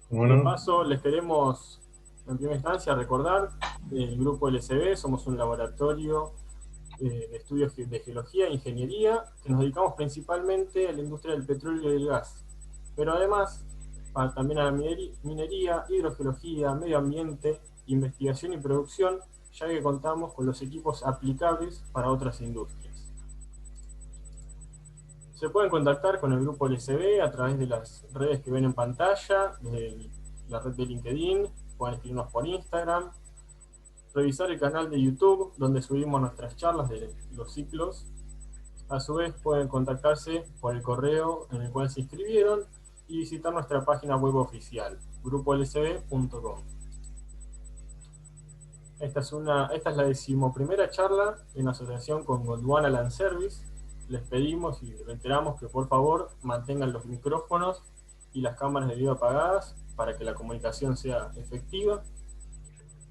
De Bueno, paso, les queremos en primera instancia recordar el grupo LSB, somos un laboratorio de estudios de geología e ingeniería que nos dedicamos principalmente a la industria del petróleo y del gas, pero además también a la minería, hidrogeología, medio ambiente, investigación y producción, ya que contamos con los equipos aplicables para otras industrias. Se pueden contactar con el grupo LSB a través de las redes que ven en pantalla, desde la red de LinkedIn, pueden escribirnos por Instagram, revisar el canal de YouTube donde subimos nuestras charlas de los ciclos. A su vez pueden contactarse por el correo en el cual se inscribieron y visitar nuestra página web oficial, grupolsb.com. Esta es la 11ª charla en asociación con Gondwana Land Service. Les pedimos y reiteramos que por favor mantengan los micrófonos y las cámaras de video apagadas para que la comunicación sea efectiva.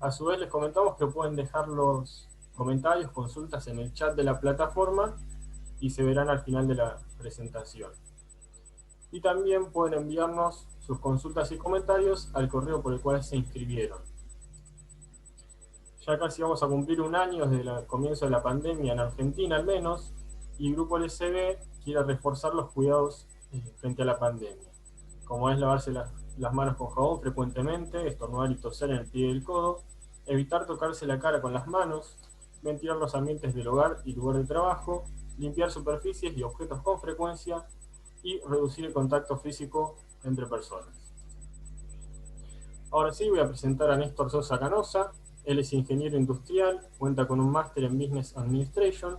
A su vez les comentamos que pueden dejar los comentarios, consultas en el chat de la plataforma y se verán al final de la presentación. Y también pueden enviarnos sus consultas y comentarios al correo por el cual se inscribieron. Ya casi vamos a cumplir un año desde el comienzo de la pandemia en Argentina al menos, y Grupo LSB quiere reforzar los cuidados frente a la pandemia, como es lavarse las manos con jabón frecuentemente, estornudar y toser en el pie del codo, evitar tocarse la cara con las manos, ventilar los ambientes del hogar y lugar de trabajo, limpiar superficies y objetos con frecuencia y reducir el contacto físico entre personas. Ahora sí, voy a presentar a Néstor Sosa Canosa. Él es ingeniero industrial, cuenta con un máster en Business Administration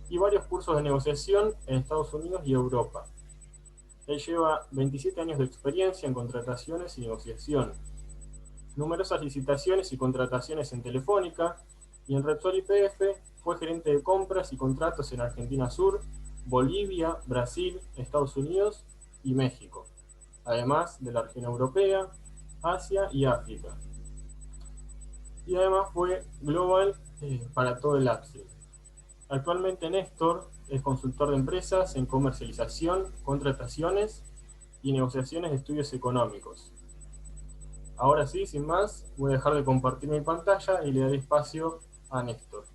y varios cursos de negociación en Estados Unidos y Europa. Él lleva 27 años de experiencia en contrataciones y negociación, numerosas licitaciones y contrataciones en Telefónica, y en Repsol YPF fue gerente de compras y contratos en Argentina Sur, Bolivia, Brasil, Estados Unidos y México, además de la región europea, Asia y África. Y además fue global para todo el upstream. Actualmente Néstor es consultor de empresas en comercialización, contrataciones y negociaciones de estudios económicos. Ahora sí, sin más, voy a dejar de compartir mi pantalla y le daré espacio a Néstor.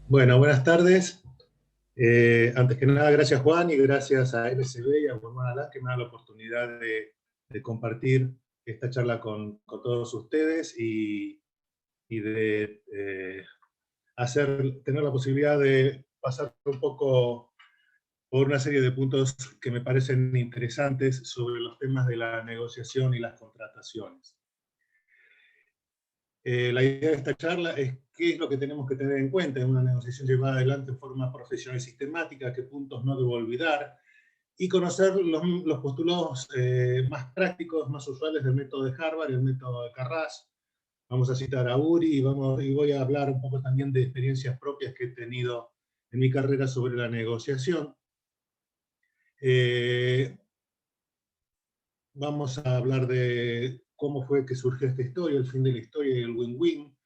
bueno, buenas tardes. Antes que nada, gracias Juan y gracias a LSB y a Gondwana que me dan la oportunidad de compartir esta charla con todos ustedes y de tener la posibilidad de pasar un poco por una serie de puntos que me parecen interesantes sobre los temas de la negociación y las contrataciones. La idea de esta charla es qué es lo que tenemos que tener en cuenta en una negociación llevada adelante en forma profesional y sistemática, qué puntos no debo olvidar, y conocer los postulados más prácticos, más usuales del método de Harvard y el método de Carras. Vamos a citar a Uri y voy a hablar un poco también de experiencias propias que he tenido en mi carrera sobre la negociación. Eh, Vamos a hablar de cómo fue que surgió esta historia, el fin de la historia y el win-win,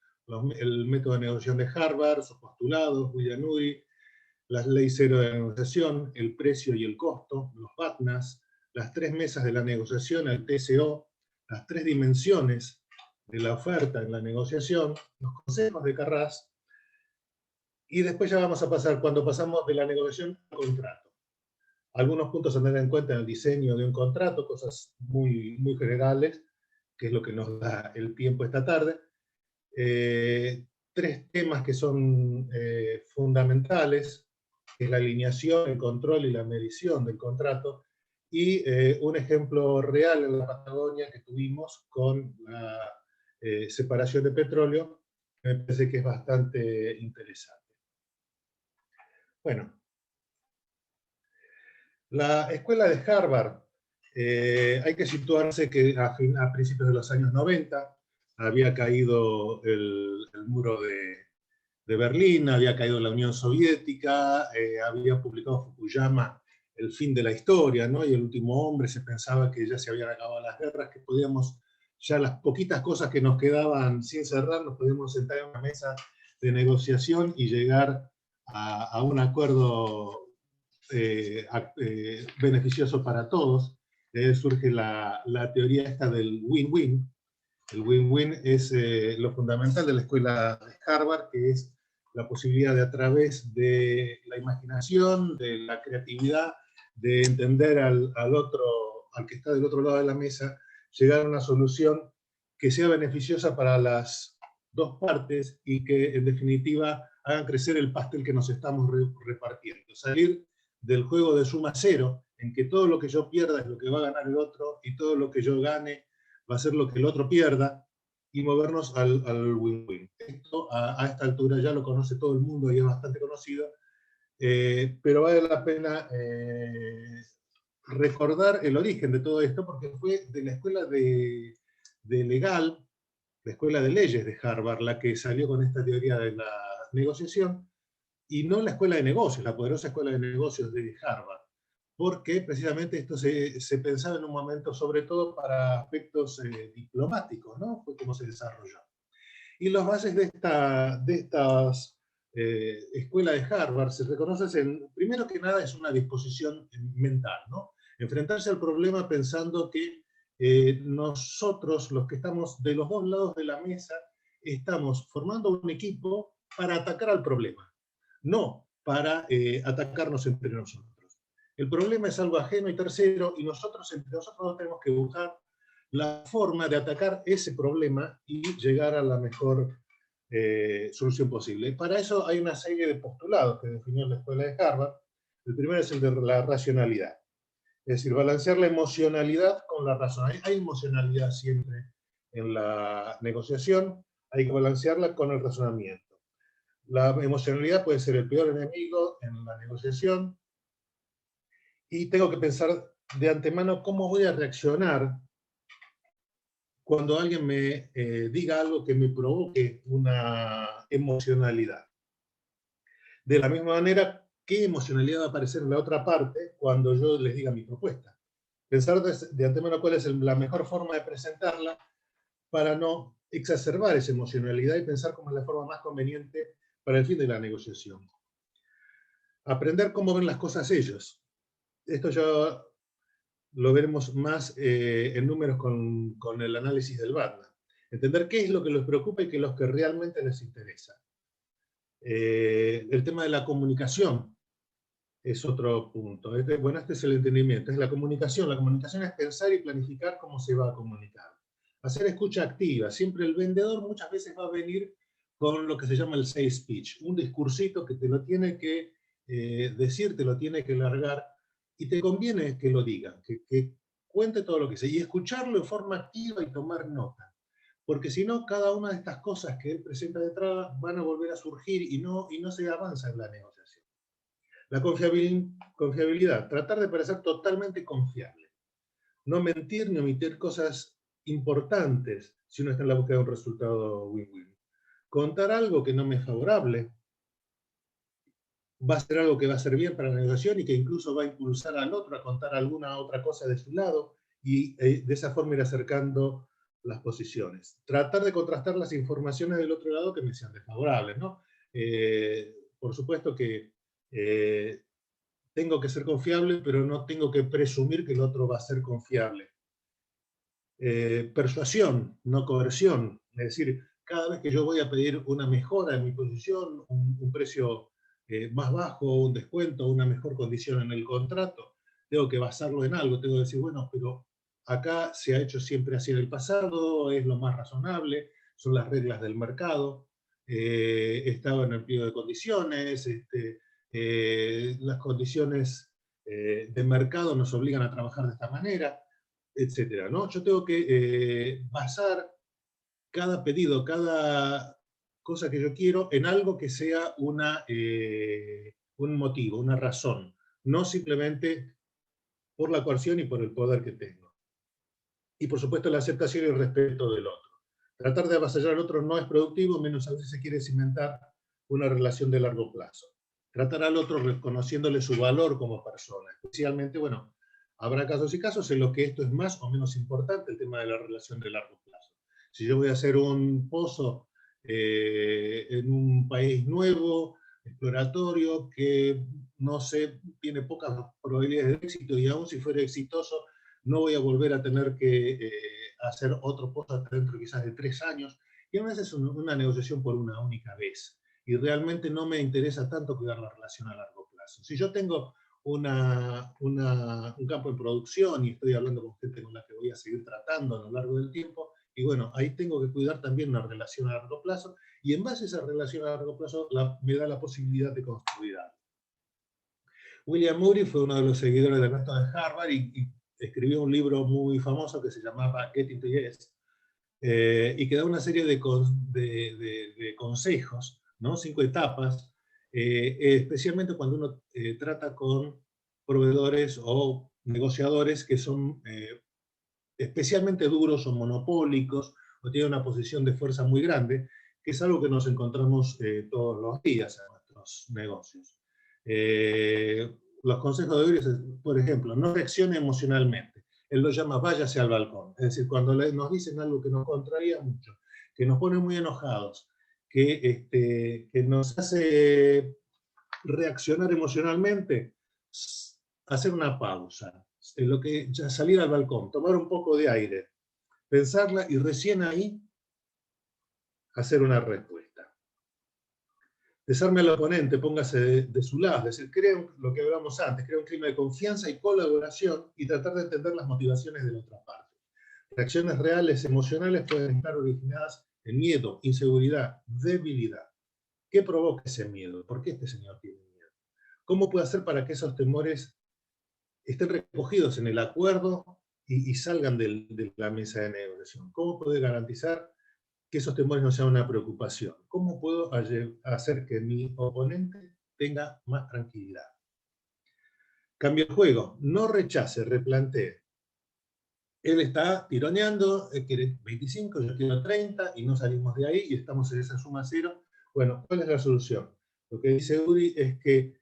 el método de negociación de Harvard, sus postulados, William Ury, las leyes cero de la negociación, el precio y el costo, los BATNAs, las 3 mesas de la negociación, el TCO, las 3 dimensiones de la oferta en la negociación, los consejos de Carras, y después ya vamos a pasar, cuando pasamos de la negociación al contrato. Algunos puntos a tener en cuenta en el diseño de un contrato, cosas muy generales, que es lo que nos da el tiempo esta tarde. 3 temas que son fundamentales, que es la alineación, el control y la medición del contrato, y un ejemplo real en la Patagonia que tuvimos con la separación de petróleo, que me parece que es bastante interesante. Bueno, la escuela de Harvard, hay que situarse que a principios de los años 90 había caído el muro de Berlín, había caído la Unión Soviética, había publicado Fukuyama El fin de la historia, ¿no? Y el último hombre, se pensaba que ya se habían acabado las guerras, que podíamos ya las poquitas cosas que nos quedaban sin cerrar, nos podíamos sentar en una mesa de negociación y llegar a un acuerdo beneficioso para todos. De ahí surge la teoría esta del win-win. El win-win es lo fundamental de la escuela de Harvard, que es la posibilidad de, a través de la imaginación, de la creatividad, de entender al que está del otro lado de la mesa, llegar a una solución que sea beneficiosa para las dos partes y que, en definitiva, hagan crecer el pastel que nos estamos repartiendo. Salir del juego de suma cero, en que todo lo que yo pierda es lo que va a ganar el otro, y todo lo que yo gane va a ser lo que el otro pierda, y movernos al win-win. Esto a esta altura ya lo conoce todo el mundo y es bastante conocido, pero vale la pena recordar el origen de todo esto, porque fue de la escuela de legal, la escuela de leyes de Harvard, la que salió con esta teoría de la negociación, y no la escuela de negocios, la poderosa escuela de negocios de Harvard, porque precisamente esto se pensaba en un momento sobre todo para aspectos diplomáticos, ¿no? Fue como se desarrolló. Y las bases de estas escuelas de Harvard se reconocen primero que nada, es una disposición mental, ¿no? Enfrentarse al problema pensando que nosotros, los que estamos de los dos lados de la mesa, estamos formando un equipo para atacar al problema, no para atacarnos entre nosotros. El problema es algo ajeno y tercero, y nosotros entre nosotros tenemos que buscar la forma de atacar ese problema y llegar a la mejor solución posible. Para eso hay una serie de postulados que definió la escuela de Harvard. El primero es el de la racionalidad. Es decir, balancear la emocionalidad con la razón. Hay emocionalidad siempre en la negociación, hay que balancearla con el razonamiento. La emocionalidad puede ser el peor enemigo en la negociación, y tengo que pensar de antemano cómo voy a reaccionar cuando alguien me diga algo que me provoque una emocionalidad. De la misma manera, ¿qué emocionalidad va a aparecer en la otra parte cuando yo les diga mi propuesta? Pensar de antemano cuál es la mejor forma de presentarla para no exacerbar esa emocionalidad y pensar cómo es la forma más conveniente para el fin de la negociación. Aprender cómo ven las cosas ellos. Esto ya lo veremos más en números con el análisis del Batman. Entender qué es lo que les preocupa y qué es lo que realmente les interesa. El tema de la comunicación es otro punto. Este es el entendimiento, es la comunicación. La comunicación es pensar y planificar cómo se va a comunicar. Hacer escucha activa. Siempre el vendedor muchas veces va a venir con lo que se llama el sales speech, un discursito que te lo tiene que decir, te lo tiene que largar, y te conviene que lo diga, que cuente todo lo que sé, y escucharlo en forma activa y tomar nota. Porque si no, cada una de estas cosas que él presenta de entrada van a volver a surgir y no se avanza en la negociación. La confiabilidad, tratar de parecer totalmente confiable. No mentir ni omitir cosas importantes si uno está en la búsqueda de un resultado win-win. Contar algo que no me es favorable va a ser algo que va a ser bien para la negociación y que incluso va a impulsar al otro a contar alguna otra cosa de su lado, y de esa forma ir acercando las posiciones. Tratar de contrastar las informaciones del otro lado que me sean desfavorables, ¿no? Por supuesto que tengo que ser confiable, pero no tengo que presumir que el otro va a ser confiable. Persuasión, no coerción. Es decir, cada vez que yo voy a pedir una mejora en mi posición, un precio más bajo, un descuento, una mejor condición en el contrato, tengo que basarlo en algo. Tengo que decir, bueno, pero acá se ha hecho siempre así en el pasado, es lo más razonable, son las reglas del mercado, estaba en el pliego de condiciones, las condiciones de mercado nos obligan a trabajar de esta manera, etcétera, ¿no? Yo tengo que basar cada pedido, cada cosa que yo quiero en algo que sea un motivo, una razón, no simplemente por la coerción y por el poder que tengo. Y por supuesto la aceptación y el respeto del otro. Tratar de avasallar al otro no es productivo, menos a veces se quiere cimentar una relación de largo plazo. Tratar al otro reconociéndole su valor como persona, especialmente, bueno, Habrá casos y casos en los que esto es más o menos importante, el tema de la relación de largo plazo. Si yo voy a hacer un pozo en un país nuevo, exploratorio, que no sé, tiene pocas probabilidades de éxito, y aún si fuera exitoso, no voy a volver a tener que hacer otro pozo dentro quizás de 3 años, y a veces es una negociación por una única vez. Y realmente no me interesa tanto cuidar la relación a largo plazo. Si yo tengo un campo en producción y estoy hablando con gente con la que voy a seguir tratando a lo largo del tiempo, y bueno, ahí tengo que cuidar también una relación a largo plazo, y en base a esa relación a largo plazo me da la posibilidad de construir algo. William Murray fue uno de los seguidores del método de Harvard y escribió un libro muy famoso que se llamaba Getting to Yes, y que da una serie de consejos, ¿no? 5 etapas, especialmente cuando uno trata con proveedores o negociadores que son especialmente duros o monopólicos o tienen una posición de fuerza muy grande, que es algo que nos encontramos todos los días en nuestros negocios. Los consejos de Urias, por ejemplo, no reaccione emocionalmente. Él lo llama váyase al balcón. Es decir, cuando nos dicen algo que nos contraría mucho, que nos pone muy enojados, que nos hace reaccionar emocionalmente, hacer una pausa, salir al balcón, tomar un poco de aire, pensarla y recién ahí hacer una respuesta. Desarme al oponente, póngase de su lado, es decir, crea lo que hablamos antes, crea un clima de confianza y colaboración y tratar de entender las motivaciones de la otra parte. Reacciones reales, emocionales pueden estar originadas en miedo, inseguridad, debilidad. ¿Qué provoca ese miedo? ¿Por qué este señor tiene miedo? ¿Cómo puede hacer para que esos temores estén recogidos en el acuerdo y salgan de la mesa de negociación? ¿Cómo puede garantizar que esos temores no sean una preocupación? ¿Cómo puedo hacer que mi oponente tenga más tranquilidad? Cambio el juego, no rechace, replantee. Él está tironeando, él quiere 25, yo quiero 30, y no salimos de ahí y estamos en esa suma cero. Bueno, ¿cuál es la solución? Lo que dice Uri es que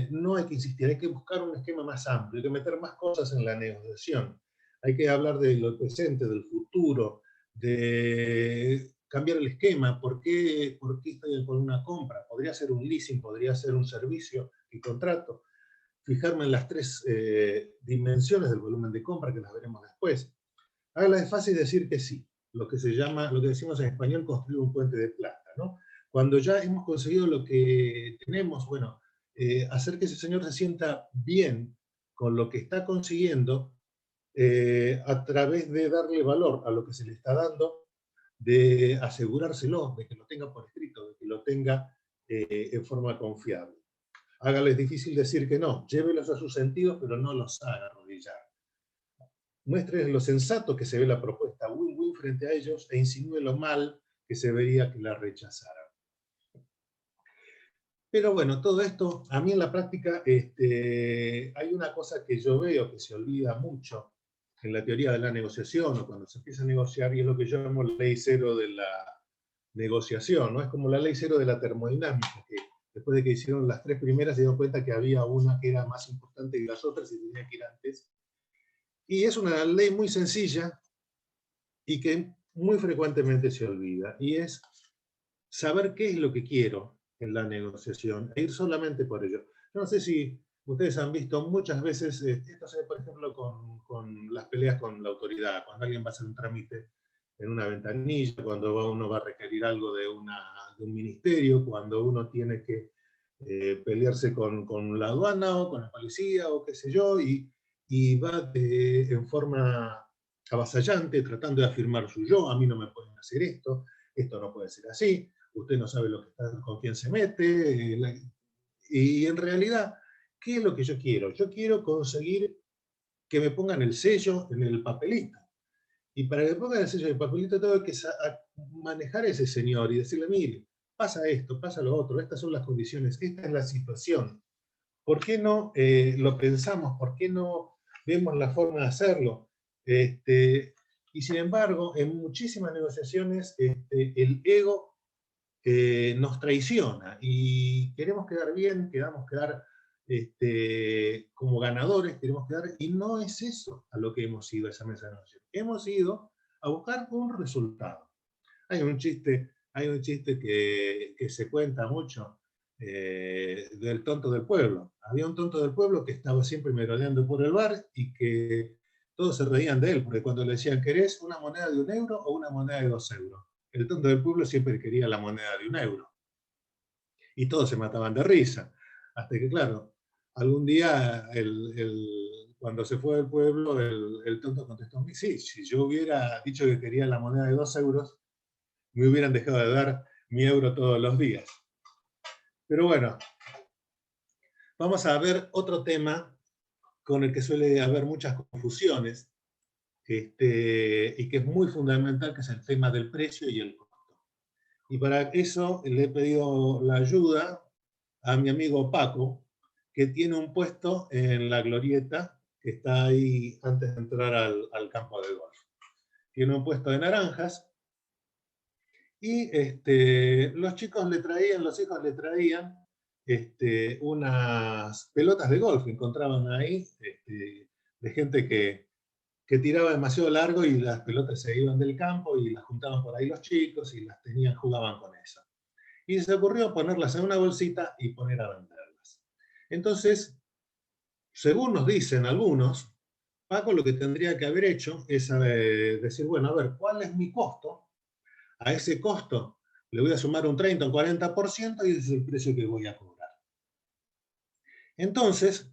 no hay que insistir, hay que buscar un esquema más amplio, hay que meter más cosas en la negociación. Hay que hablar de lo presente, del futuro, de cambiar el esquema. ¿Por qué estoy con una compra? Podría ser un leasing, podría ser un servicio y contrato. Fijarme en las 3 dimensiones del volumen de compra, que las veremos después. Hágala de fácil decir que sí, lo que decimos en español, construir un puente de plata, ¿no? Cuando ya hemos conseguido lo que tenemos, bueno, hacer que ese señor se sienta bien con lo que está consiguiendo, a través de darle valor a lo que se le está dando, de asegurárselo, de que lo tenga por escrito, de que lo tenga en forma confiable. Hágales difícil decir que no, llévelos a sus sentidos, pero no los haga arrodillar. Muéstreles lo sensato que se ve la propuesta win-win frente a ellos e insinúe lo mal que se vería que la rechazaran. Pero bueno, todo esto, a mí en la práctica, hay una cosa que yo veo que se olvida mucho en la teoría de la negociación o cuando se empieza a negociar, y es lo que yo llamo ley cero de la negociación, ¿no? Es como la ley cero de la termodinámica, que después de que hicieron las 3 primeras se dieron cuenta que había una que era más importante que las otras y tenía que ir antes. Y es una ley muy sencilla y que muy frecuentemente se olvida, y es saber qué es lo que quiero en la negociación e ir solamente por ello. No sé si ustedes han visto muchas veces, esto se ve por ejemplo con las peleas con la autoridad, cuando alguien va a hacer un trámite en una ventanilla, cuando uno va a requerir algo de un ministerio, cuando uno tiene que pelearse con la aduana o con la policía o qué sé yo, y va en forma avasallante tratando de afirmar su yo. A mí no me pueden hacer esto no puede ser así, usted no sabe con quién se mete, y en realidad, ¿qué es lo que yo quiero? Yo quiero conseguir que me pongan el sello en el papelito. Y para que me pongan el sello en el papelito tengo que manejar a ese señor y decirle, mire, pasa esto, pasa lo otro, estas son las condiciones, esta es la situación. ¿Por qué no lo pensamos? ¿Por qué no vemos la forma de hacerlo? Y sin embargo, en muchísimas negociaciones, el ego nos traiciona y queremos quedar bien, queremos quedar como ganadores, tenemos que dar, y no es eso a lo que hemos ido a esa mesa de negociación. Hemos ido a buscar un resultado. Hay un chiste que se cuenta mucho del tonto del pueblo. Había un tonto del pueblo que estaba siempre merodeando por el bar y que todos se reían de él, porque cuando le decían, ¿querés una moneda de 1 euro o una moneda de 2 euros? El tonto del pueblo siempre quería la moneda de 1 euro. Y todos se mataban de risa. Hasta que, claro, algún día, cuando se fue del pueblo, el tonto contestó, sí, si yo hubiera dicho que quería la moneda de 2 euros, me hubieran dejado de dar mi euro todos los días. Pero bueno, vamos a ver otro tema con el que suele haber muchas confusiones, y que es muy fundamental, que es el tema del precio y el costo. Y para eso le he pedido la ayuda a mi amigo Paco, que tiene un puesto en la glorieta, que está ahí antes de entrar al campo de golf. Tiene un puesto de naranjas, y los hijos le traían unas pelotas de golf que encontraban ahí, de gente que tiraba demasiado largo y las pelotas se iban del campo y las juntaban por ahí los chicos y las jugaban con eso. Y se ocurrió ponerlas en una bolsita y poner a venderlas. Entonces, según nos dicen algunos, Paco lo que tendría que haber hecho es decir, bueno, a ver, ¿cuál es mi costo? A ese costo le voy a sumar un 30 o 40% y ese es el precio que voy a cobrar. Entonces,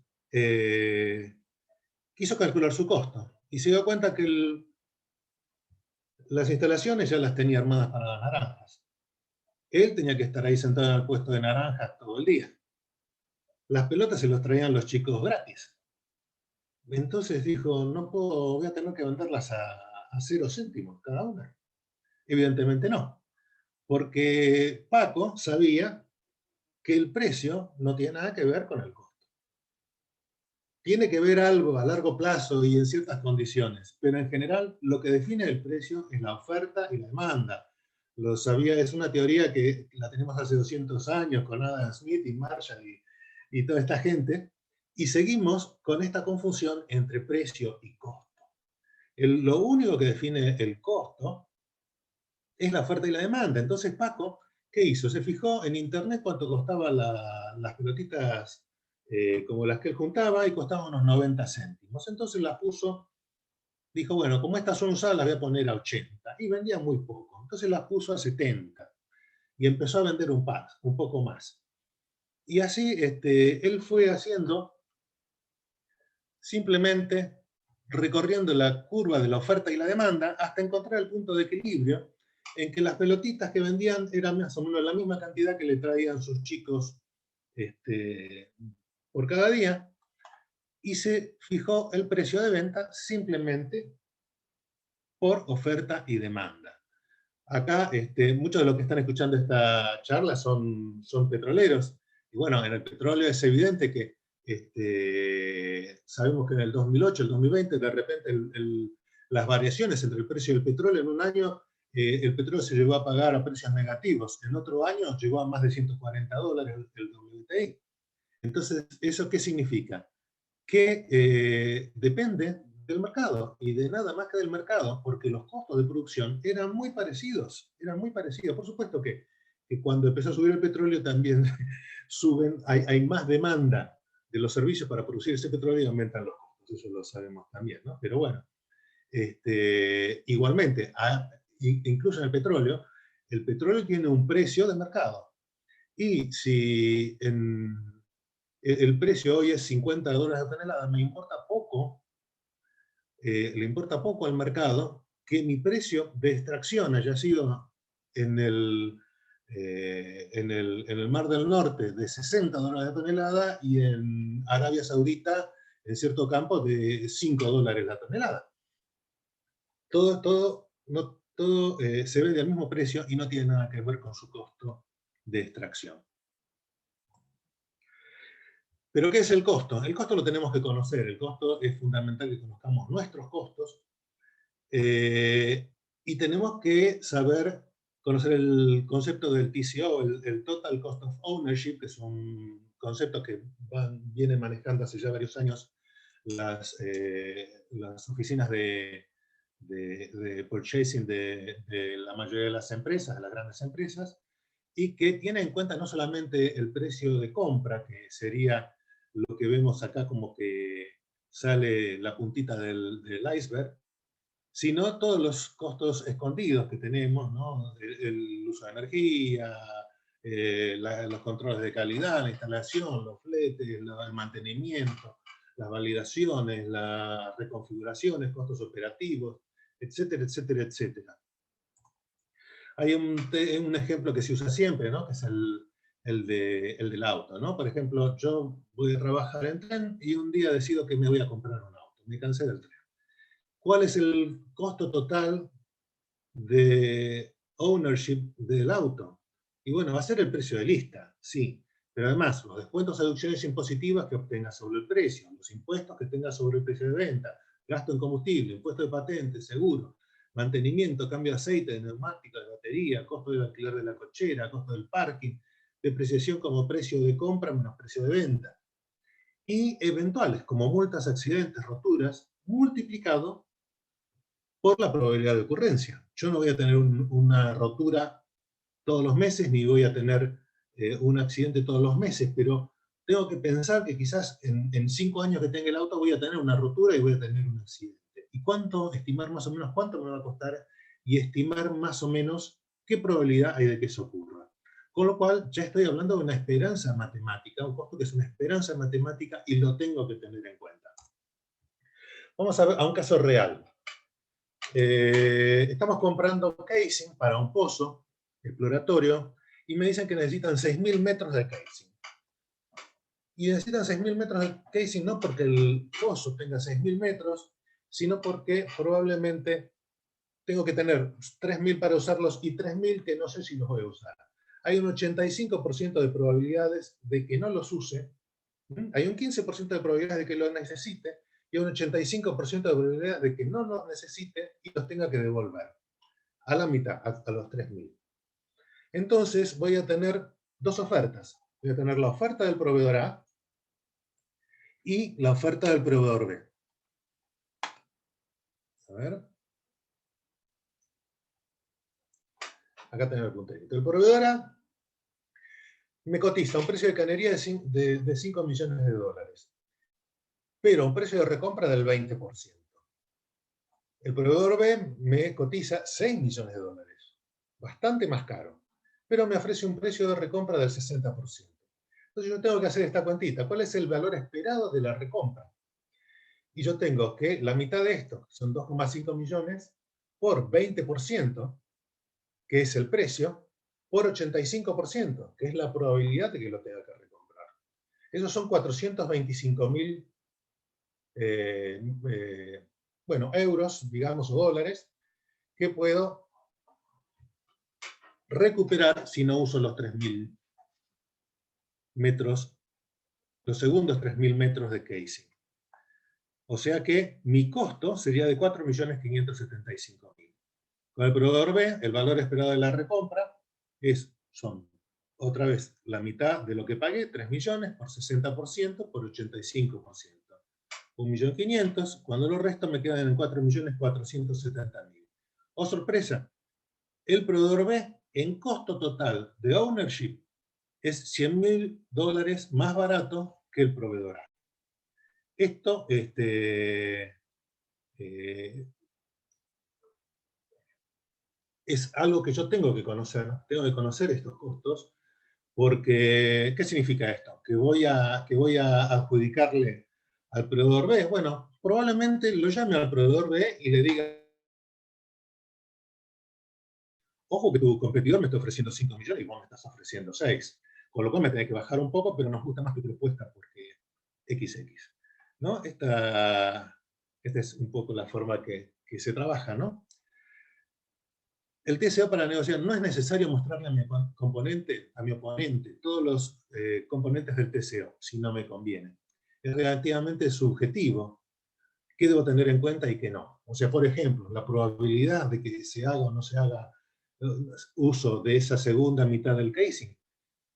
quiso calcular su costo y se dio cuenta que las instalaciones ya las tenía armadas para las naranjas. Él tenía que estar ahí sentado en el puesto de naranjas todo el día. Las pelotas se los traían los chicos gratis. Entonces dijo, no puedo, voy a tener que venderlas a 0 céntimos cada una. Evidentemente no, porque Paco sabía que el precio no tiene nada que ver con el costo. Tiene que ver algo a largo plazo y en ciertas condiciones, pero en general lo que define el precio es la oferta y la demanda. Lo sabía, es una teoría que la tenemos hace 200 años con Adam Smith y Marshall y toda esta gente, y seguimos con esta confusión entre precio y costo. Lo único que define el costo es la oferta y la demanda. Entonces Paco, ¿qué hizo? Se fijó en internet cuánto costaban las pelotitas como las que él juntaba, y costaban unos 90 céntimos. Entonces las puso, dijo, bueno, como estas son usadas, las voy a poner a 80. Y vendía muy poco. Entonces las puso a 70. Y empezó a vender un poco más. Y así él fue haciendo, simplemente recorriendo la curva de la oferta y la demanda hasta encontrar el punto de equilibrio en que las pelotitas que vendían eran más o menos la misma cantidad que le traían sus chicos por cada día, y se fijó el precio de venta simplemente por oferta y demanda. Acá muchos de los que están escuchando esta charla son petroleros, y bueno, en el petróleo es evidente que sabemos que en el 2008, el 2020, de repente las variaciones entre el precio del petróleo en un año, el petróleo se llegó a pagar a precios negativos, en otro año llegó a más de $140 el WTI. Entonces, ¿eso qué significa? Que depende del mercado, y de nada más que del mercado, porque los costos de producción eran muy parecidos. Por supuesto que cuando empezó a subir el petróleo también hay más demanda de los servicios para producir ese petróleo y aumentan los costos, eso lo sabemos también, ¿no? Pero bueno, igualmente, incluso en el petróleo tiene un precio de mercado. Y si el precio hoy es $50 la tonelada, le importa poco al mercado que mi precio de extracción haya sido en el Mar del Norte de $60 la tonelada y en Arabia Saudita, en cierto campo, de $5 la tonelada. Todo se vende al mismo precio y no tiene nada que ver con su costo de extracción. ¿Pero qué es el costo? El costo lo tenemos que conocer. El costo es fundamental que conozcamos nuestros costos, y tenemos que conocer el concepto del TCO, el Total Cost of Ownership, que es un concepto que vienen manejando hace ya varios años las oficinas de purchasing de la mayoría de las empresas, de las grandes empresas, y que tiene en cuenta no solamente el precio de compra, que sería lo que vemos acá como que sale la puntita del iceberg, sino todos los costos escondidos que tenemos, ¿no? El uso de energía, los controles de calidad, la instalación, los fletes, el mantenimiento, las validaciones, las reconfiguraciones, costos operativos, etcétera, etcétera, etcétera. Hay un ejemplo que se usa siempre, ¿no? Que es el del auto, ¿no? Por ejemplo, yo voy a trabajar en tren y un día decido que me voy a comprar un auto. Me cansé del tren. ¿Cuál es el costo total de ownership del auto? Y bueno, va a ser el precio de lista, sí. Pero además, los descuentos, deducciones impositivas que obtengas sobre el precio, los impuestos que tengas sobre el precio de venta, gasto en combustible, impuesto de patente, seguro, mantenimiento, cambio de aceite, de neumática, de batería, costo del alquiler de la cochera, costo del parking, depreciación como precio de compra menos precio de venta. Y eventuales, como multas, accidentes, roturas, multiplicado por la probabilidad de ocurrencia. Yo no voy a tener una rotura todos los meses, ni voy a tener un accidente todos los meses, pero tengo que pensar que quizás en 5 años que tenga el auto voy a tener una rotura y voy a tener un accidente. ¿Y cuánto? Estimar más o menos cuánto me va a costar y estimar más o menos qué probabilidad hay de que eso ocurra. Con lo cual, ya estoy hablando de una esperanza matemática, un costo que es una esperanza matemática y lo tengo que tener en cuenta. Vamos a ver a un caso real. Estamos comprando casing para un pozo exploratorio y me dicen que necesitan 6.000 metros de casing. Y necesitan 6.000 metros de casing no porque el pozo tenga 6.000 metros, sino porque probablemente tengo que tener 3.000 para usarlos y 3.000 que no sé si los voy a usar. Hay un 85% de probabilidades de que no los use, hay un 15% de probabilidades de que lo necesite, y un 85% de probabilidades de que no los necesite y los tenga que devolver. A la mitad, a los 3.000. Entonces voy a tener dos ofertas. Voy a tener la oferta del proveedor A y la oferta del proveedor B. A ver. Acá tengo el punterito. El proveedor A me cotiza un precio de canería de 5 millones de dólares, pero un precio de recompra del 20%. El proveedor B me cotiza 6 millones de dólares, bastante más caro, pero me ofrece un precio de recompra del 60%. Entonces yo tengo que hacer esta cuentita. ¿Cuál es el valor esperado de la recompra? Y yo tengo que la mitad de esto, que son 2,5 millones, por 20%, que es el precio, por 85%, que es la probabilidad de que lo tenga que recomprar. Esos son 425.000 euros, digamos, o dólares, que puedo recuperar si no uso los 3.000 metros, los segundos 3.000 metros de casing. O sea que mi costo sería de 4.575.000. Con el proveedor B, el valor esperado de la recompra son, otra vez, la mitad de lo que pagué, 3 millones, por 60%, por 85%. 1.500.000, cuando lo resto me quedan en 4.470.000. ¡Oh, sorpresa! El proveedor B, en costo total de ownership, es $100.000 más barato que el proveedor A. Esto es algo que yo tengo que conocer estos costos, porque ¿qué significa esto? ¿Que voy a adjudicarle al proveedor B? Bueno, probablemente lo llame al proveedor B y le diga, ojo que tu competidor me está ofreciendo 5 millones y vos me estás ofreciendo 6. Con lo cual me tenés que bajar un poco, pero nos gusta más tu propuesta porque XX. ¿No? Esta es un poco la forma que se trabaja, ¿no? El TCO para la negociación no es necesario mostrarle a mi oponente todos los componentes del TCO, si no me conviene. Es relativamente subjetivo qué debo tener en cuenta y qué no. O sea, por ejemplo, la probabilidad de que se haga o no se haga uso de esa segunda mitad del casing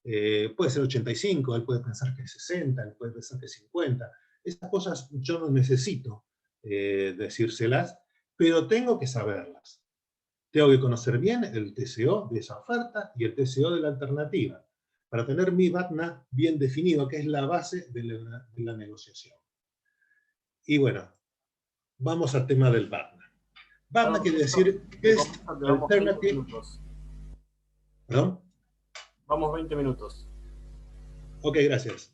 puede ser 85, él puede pensar que es 60, él puede pensar que es 50. Esas cosas yo no necesito decírselas, pero tengo que saberlas. Tengo que conocer bien el TCO de esa oferta y el TCO de la alternativa, para tener mi BATNA bien definido, que es la base de la negociación. Y bueno, vamos al tema del BATNA. BATNA quiere decir Best Alternative. ¿Perdón? Vamos 20 minutos. Ok, gracias.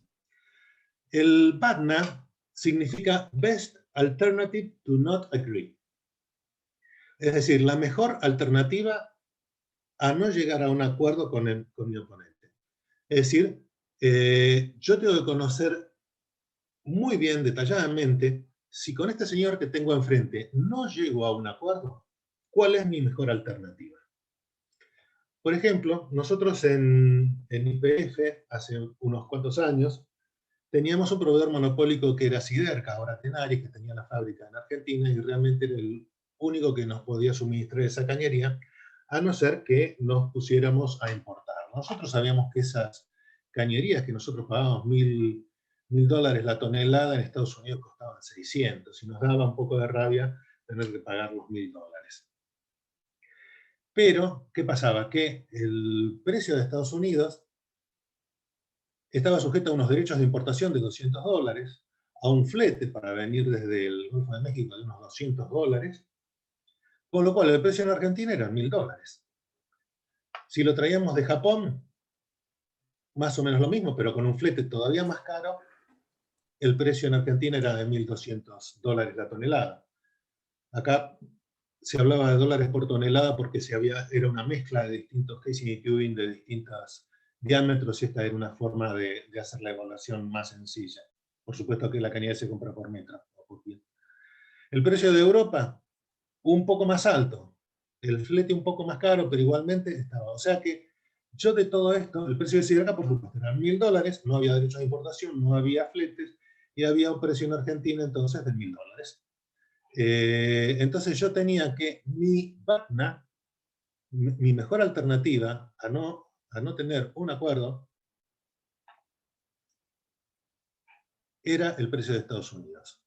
El BATNA significa Best Alternative to Not Agree. Es decir, la mejor alternativa a no llegar a un acuerdo con mi oponente. Es decir, yo tengo que conocer muy bien, detalladamente, si con este señor que tengo enfrente no llego a un acuerdo, ¿cuál es mi mejor alternativa? Por ejemplo, nosotros en YPF, hace unos cuantos años, teníamos un proveedor monopólico que era Siderca, ahora Tenaris, que tenía la fábrica en Argentina y realmente era el único que nos podía suministrar esa cañería, a no ser que nos pusiéramos a importar. Nosotros sabíamos que esas cañerías que nosotros pagábamos $1.000 la tonelada, en Estados Unidos costaban 600, y nos daba un poco de rabia tener que pagar los $1.000. Pero, ¿qué pasaba? Que el precio de Estados Unidos estaba sujeto a unos derechos de importación de $200, a un flete para venir desde el Golfo de México de unos $200, con lo cual el precio en Argentina era $1.000. Si lo traíamos de Japón, más o menos lo mismo, pero con un flete todavía más caro, el precio en Argentina era de $1.200 la tonelada. Acá se hablaba de dólares por tonelada porque era una mezcla de distintos casing y tubing de distintos diámetros, y esta era una forma de hacer la evaluación más sencilla. Por supuesto que la cañería se compra por metro o por pie. El precio de Europa, un poco más alto. El flete un poco más caro, pero igualmente estaba. O sea que yo de todo esto, el precio de Siderca, por supuesto, eran $1.000, no había derechos de importación, no había fletes, y había un precio en Argentina entonces de $1.000. Entonces yo tenía que mi BATNA, mi mejor alternativa a no tener un acuerdo, era el precio de Estados Unidos.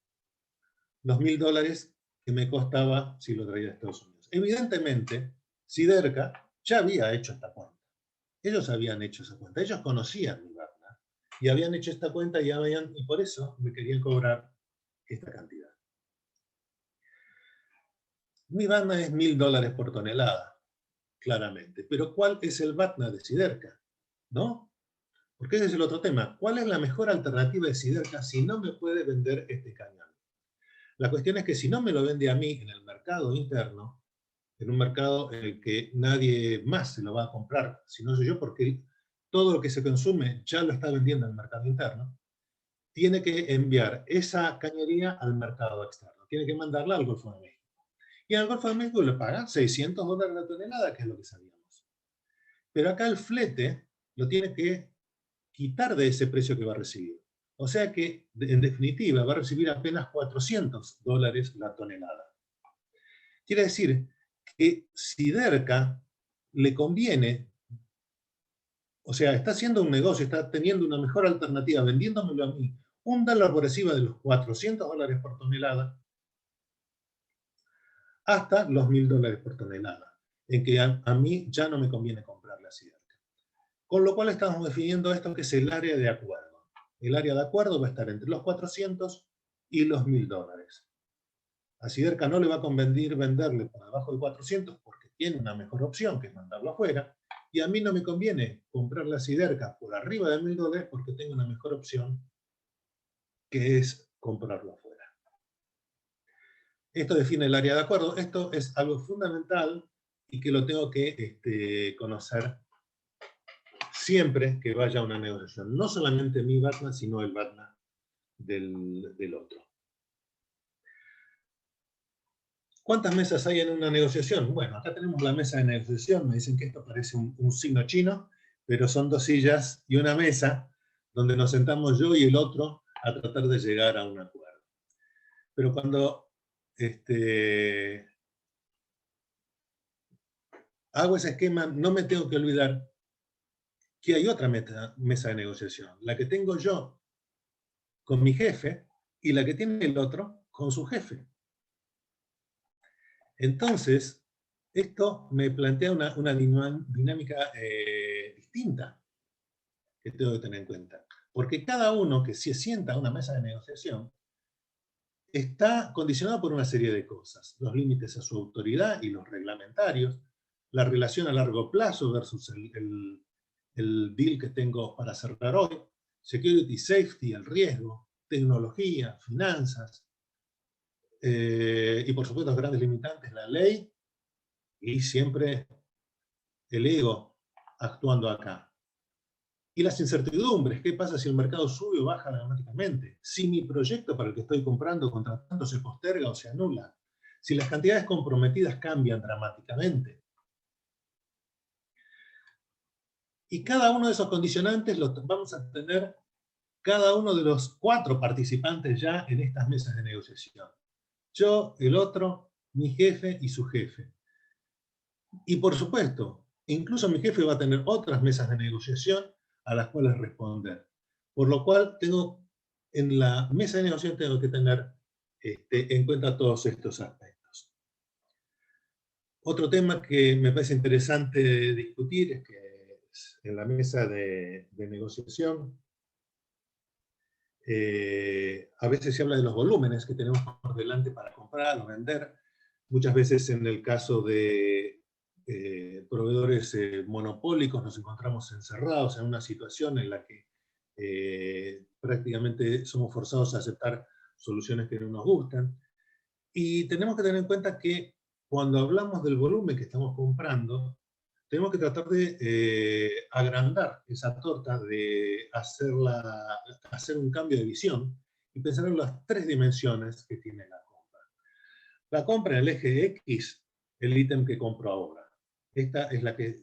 Los $1.000 que me costaba si lo traía de Estados Unidos. Evidentemente, Siderca ya había hecho esta cuenta. Ellos habían hecho esa cuenta. Ellos conocían mi BATNA y habían hecho esta cuenta y por eso me querían cobrar esta cantidad. Mi BATNA es $1.000 por tonelada, claramente. Pero ¿cuál es el BATNA de Siderca? ¿No? Porque ese es el otro tema. ¿Cuál es la mejor alternativa de Siderca si no me puede vender este cañón? La cuestión es que si no me lo vende a mí en el mercado interno, en un mercado en el que nadie más se lo va a comprar, sino yo, porque todo lo que se consume ya lo está vendiendo en el mercado interno, tiene que enviar esa cañería al mercado externo. Tiene que mandarla al Golfo de México. Y al Golfo de México le pagan $600 la tonelada, que es lo que sabíamos. Pero acá el flete lo tiene que quitar de ese precio que va a recibir. O sea que, en definitiva, va a recibir apenas $400 la tonelada. Quiere decir que Siderca le conviene, o sea, está haciendo un negocio, está teniendo una mejor alternativa, vendiéndomelo a mí, $1 por encima de los $400 por tonelada, hasta los $1.000 por tonelada, en que a mí ya no me conviene comprarle a Siderca. Con lo cual estamos definiendo esto que es el área de acuerdo. El área de acuerdo va a estar entre los 400 y los $1.000. A Siderca no le va a convenir venderle por debajo de 400 porque tiene una mejor opción, que es mandarlo afuera, y a mí no me conviene comprarle a Siderca por arriba de $1.000 porque tengo una mejor opción, que es comprarlo afuera. Esto define el área de acuerdo. Esto es algo fundamental y que lo tengo que conocer siempre que vaya a una negociación. No solamente mi BATNA, sino el BATNA del otro. ¿Cuántas mesas hay en una negociación? Bueno, acá tenemos la mesa de negociación. Me dicen que esto parece un signo chino, pero son 2 sillas y una mesa donde nos sentamos yo y el otro a tratar de llegar a un acuerdo. Pero cuando hago ese esquema, no me tengo que olvidar que hay otra mesa de negociación, la que tengo yo con mi jefe y la que tiene el otro con su jefe. Entonces, esto me plantea una dinámica distinta que tengo que tener en cuenta. Porque cada uno que se sienta a una mesa de negociación está condicionado por una serie de cosas. Los límites a su autoridad y los reglamentarios, la relación a largo plazo versus el deal que tengo para cerrar hoy, security, safety, el riesgo, tecnología, finanzas, y por supuesto los grandes limitantes, la ley y siempre el ego actuando acá. Y las incertidumbres, ¿qué pasa si el mercado sube o baja dramáticamente? Si mi proyecto para el que estoy comprando o contratando se posterga o se anula. Si las cantidades comprometidas cambian dramáticamente. Y cada uno de esos condicionantes los vamos a tener cada uno de los 4 participantes ya en estas mesas de negociación. Yo, el otro, mi jefe y su jefe. Y por supuesto, incluso mi jefe va a tener otras mesas de negociación a las cuales responder. Por lo cual, en la mesa de negociación tengo que tener en cuenta todos estos aspectos. Otro tema que me parece interesante discutir es que en la mesa de negociación a veces se habla de los volúmenes que tenemos por delante para comprar o vender. Muchas veces en el caso de proveedores monopólicos nos encontramos encerrados en una situación en la que prácticamente somos forzados a aceptar soluciones que no nos gustan. Y tenemos que tener en cuenta que cuando hablamos del volumen que estamos comprando, tenemos que tratar de agrandar esa torta, de hacer un cambio de visión y pensar en las 3 dimensiones que tiene la compra. La compra en el eje X, el ítem que compro ahora. Esta es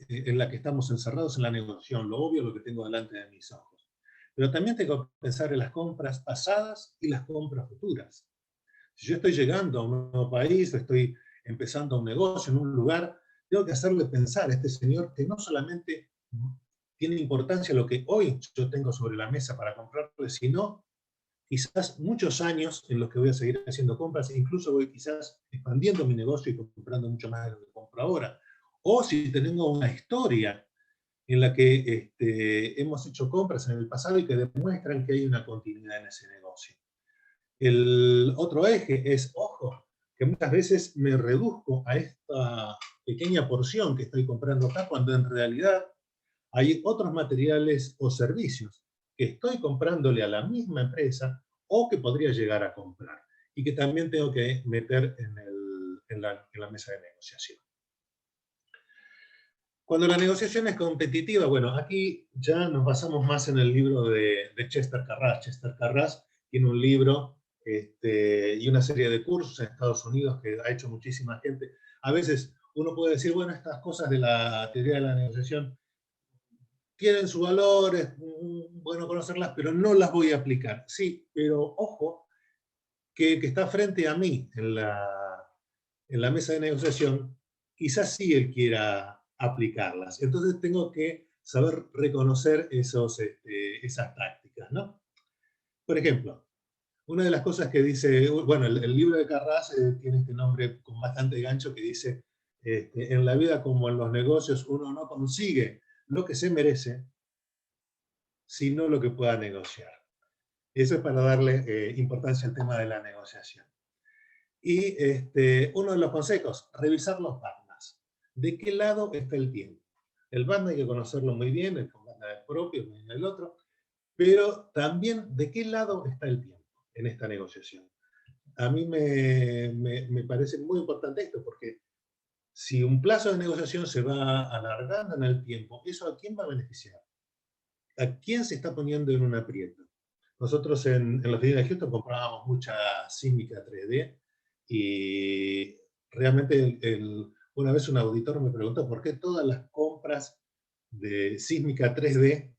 en la que estamos encerrados en la negociación, lo obvio, lo que tengo delante de mis ojos. Pero también tengo que pensar en las compras pasadas y las compras futuras. Si yo estoy llegando a un nuevo país, estoy empezando un negocio en un lugar, tengo que hacerle pensar a este señor que no solamente tiene importancia lo que hoy yo tengo sobre la mesa para comprarle, sino quizás muchos años en los que voy a seguir haciendo compras, e incluso voy quizás expandiendo mi negocio y comprando mucho más de lo que compro ahora. O si tengo una historia en la que hemos hecho compras en el pasado y que demuestran que hay una continuidad en ese negocio. El otro eje es, ojo, que muchas veces me reduzco a esta pequeña porción que estoy comprando acá, cuando en realidad hay otros materiales o servicios que estoy comprándole a la misma empresa o que podría llegar a comprar y que también tengo que meter en la mesa de negociación. Cuando la negociación es competitiva, bueno, aquí ya nos basamos más en el libro de Chester Carras. Chester Carras tiene un libro y una serie de cursos en Estados Unidos que ha hecho muchísima gente. A veces uno puede decir, bueno, estas cosas de la teoría de la negociación tienen su valor, es bueno conocerlas, pero no las voy a aplicar. Sí, pero ojo, que está frente a mí en la mesa de negociación, quizás sí él quiera aplicarlas. Entonces tengo que saber reconocer esas tácticas, ¿no? Por ejemplo, una de las cosas que dice, bueno, el libro de Carras tiene este nombre con bastante gancho que dice, en la vida como en los negocios uno no consigue lo que se merece, sino lo que pueda negociar. Eso es para darle importancia al tema de la negociación. Y uno de los consejos, revisar los bandas. ¿De qué lado está el tiempo? El banda hay que conocerlo muy bien, el banda propio, el otro, pero también de qué lado está el tiempo en esta negociación. A mí me parece muy importante esto, porque si un plazo de negociación se va alargando en el tiempo, ¿eso a quién va a beneficiar? ¿A quién se está poniendo en un aprieto? Nosotros en la oficina de Houston comprábamos mucha sísmica 3D y realmente una vez un auditor me preguntó por qué todas las compras de sísmica 3D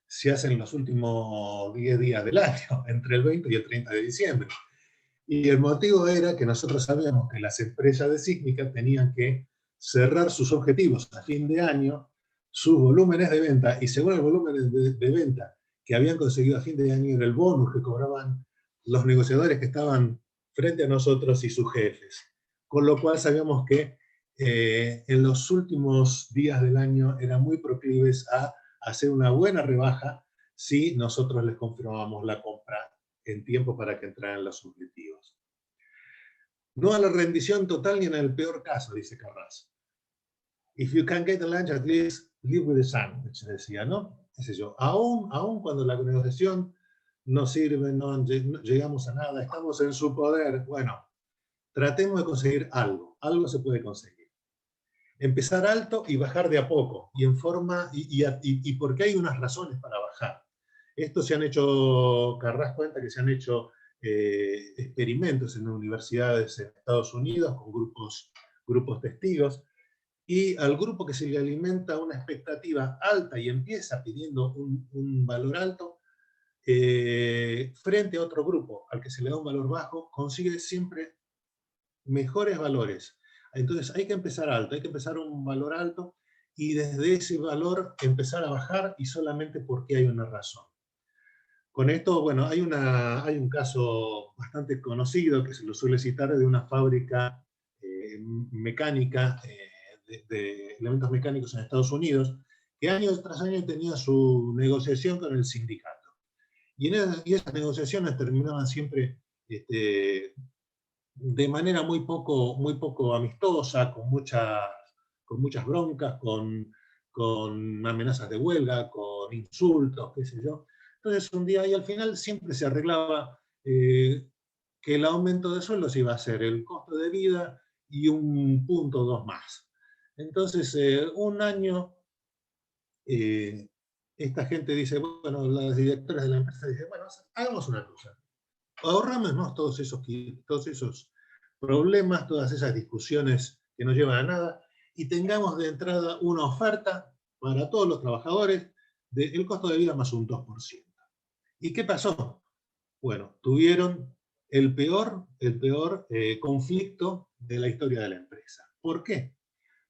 se hacen los últimos 10 días del año, entre el 20 y el 30 de diciembre. Y el motivo era que nosotros sabíamos que las empresas de sísmica tenían que cerrar sus objetivos a fin de año, sus volúmenes de venta, y según el volumen de venta que habían conseguido a fin de año, era el bonus que cobraban los negociadores que estaban frente a nosotros y sus jefes. Con lo cual sabíamos que en los últimos días del año eran muy proclives a hacer una buena rebaja si nosotros les confirmábamos la compra en tiempo para que entraran los objetivos. No a la rendición total ni en el peor caso, dice Carras. If you can't get the lunch, at least live with the sandwich, decía, ¿no? Qué sé yo. Aún cuando la negociación no sirve, no llegamos a nada, estamos en su poder, bueno, tratemos de conseguir algo. Algo se puede conseguir. Empezar alto y bajar de a poco, y en forma, y porque hay unas razones para bajar. Esto se han hecho, Carras cuenta que se han hecho experimentos en universidades en Estados Unidos con grupos testigos, y al grupo que se le alimenta una expectativa alta y empieza pidiendo un valor alto, frente a otro grupo al que se le da un valor bajo, consigue siempre mejores valores. Entonces hay que empezar alto, hay que empezar un valor alto, y desde ese valor empezar a bajar, y solamente porque hay una razón. Con esto, bueno, hay un caso bastante conocido que se lo suele citar, de una fábrica mecánica, de elementos mecánicos en Estados Unidos, que año tras año tenía su negociación con el sindicato. Y esas negociaciones terminaban siempre de manera muy poco amistosa, con muchas broncas, con amenazas de huelga, con insultos, qué sé yo. Entonces un día, y al final siempre se arreglaba que el aumento de sueldos iba a ser el costo de vida y 1 punto 2 más. Entonces, un año, esta gente dice, bueno, los directores de la empresa dicen, bueno, hagamos una cosa. Ahorrámonos todos esos problemas, todas esas discusiones que no llevan a nada, y tengamos de entrada una oferta para todos los trabajadores del costo de vida más un 2%. ¿Y qué pasó? Bueno, tuvieron el peor conflicto de la historia de la empresa. ¿Por qué?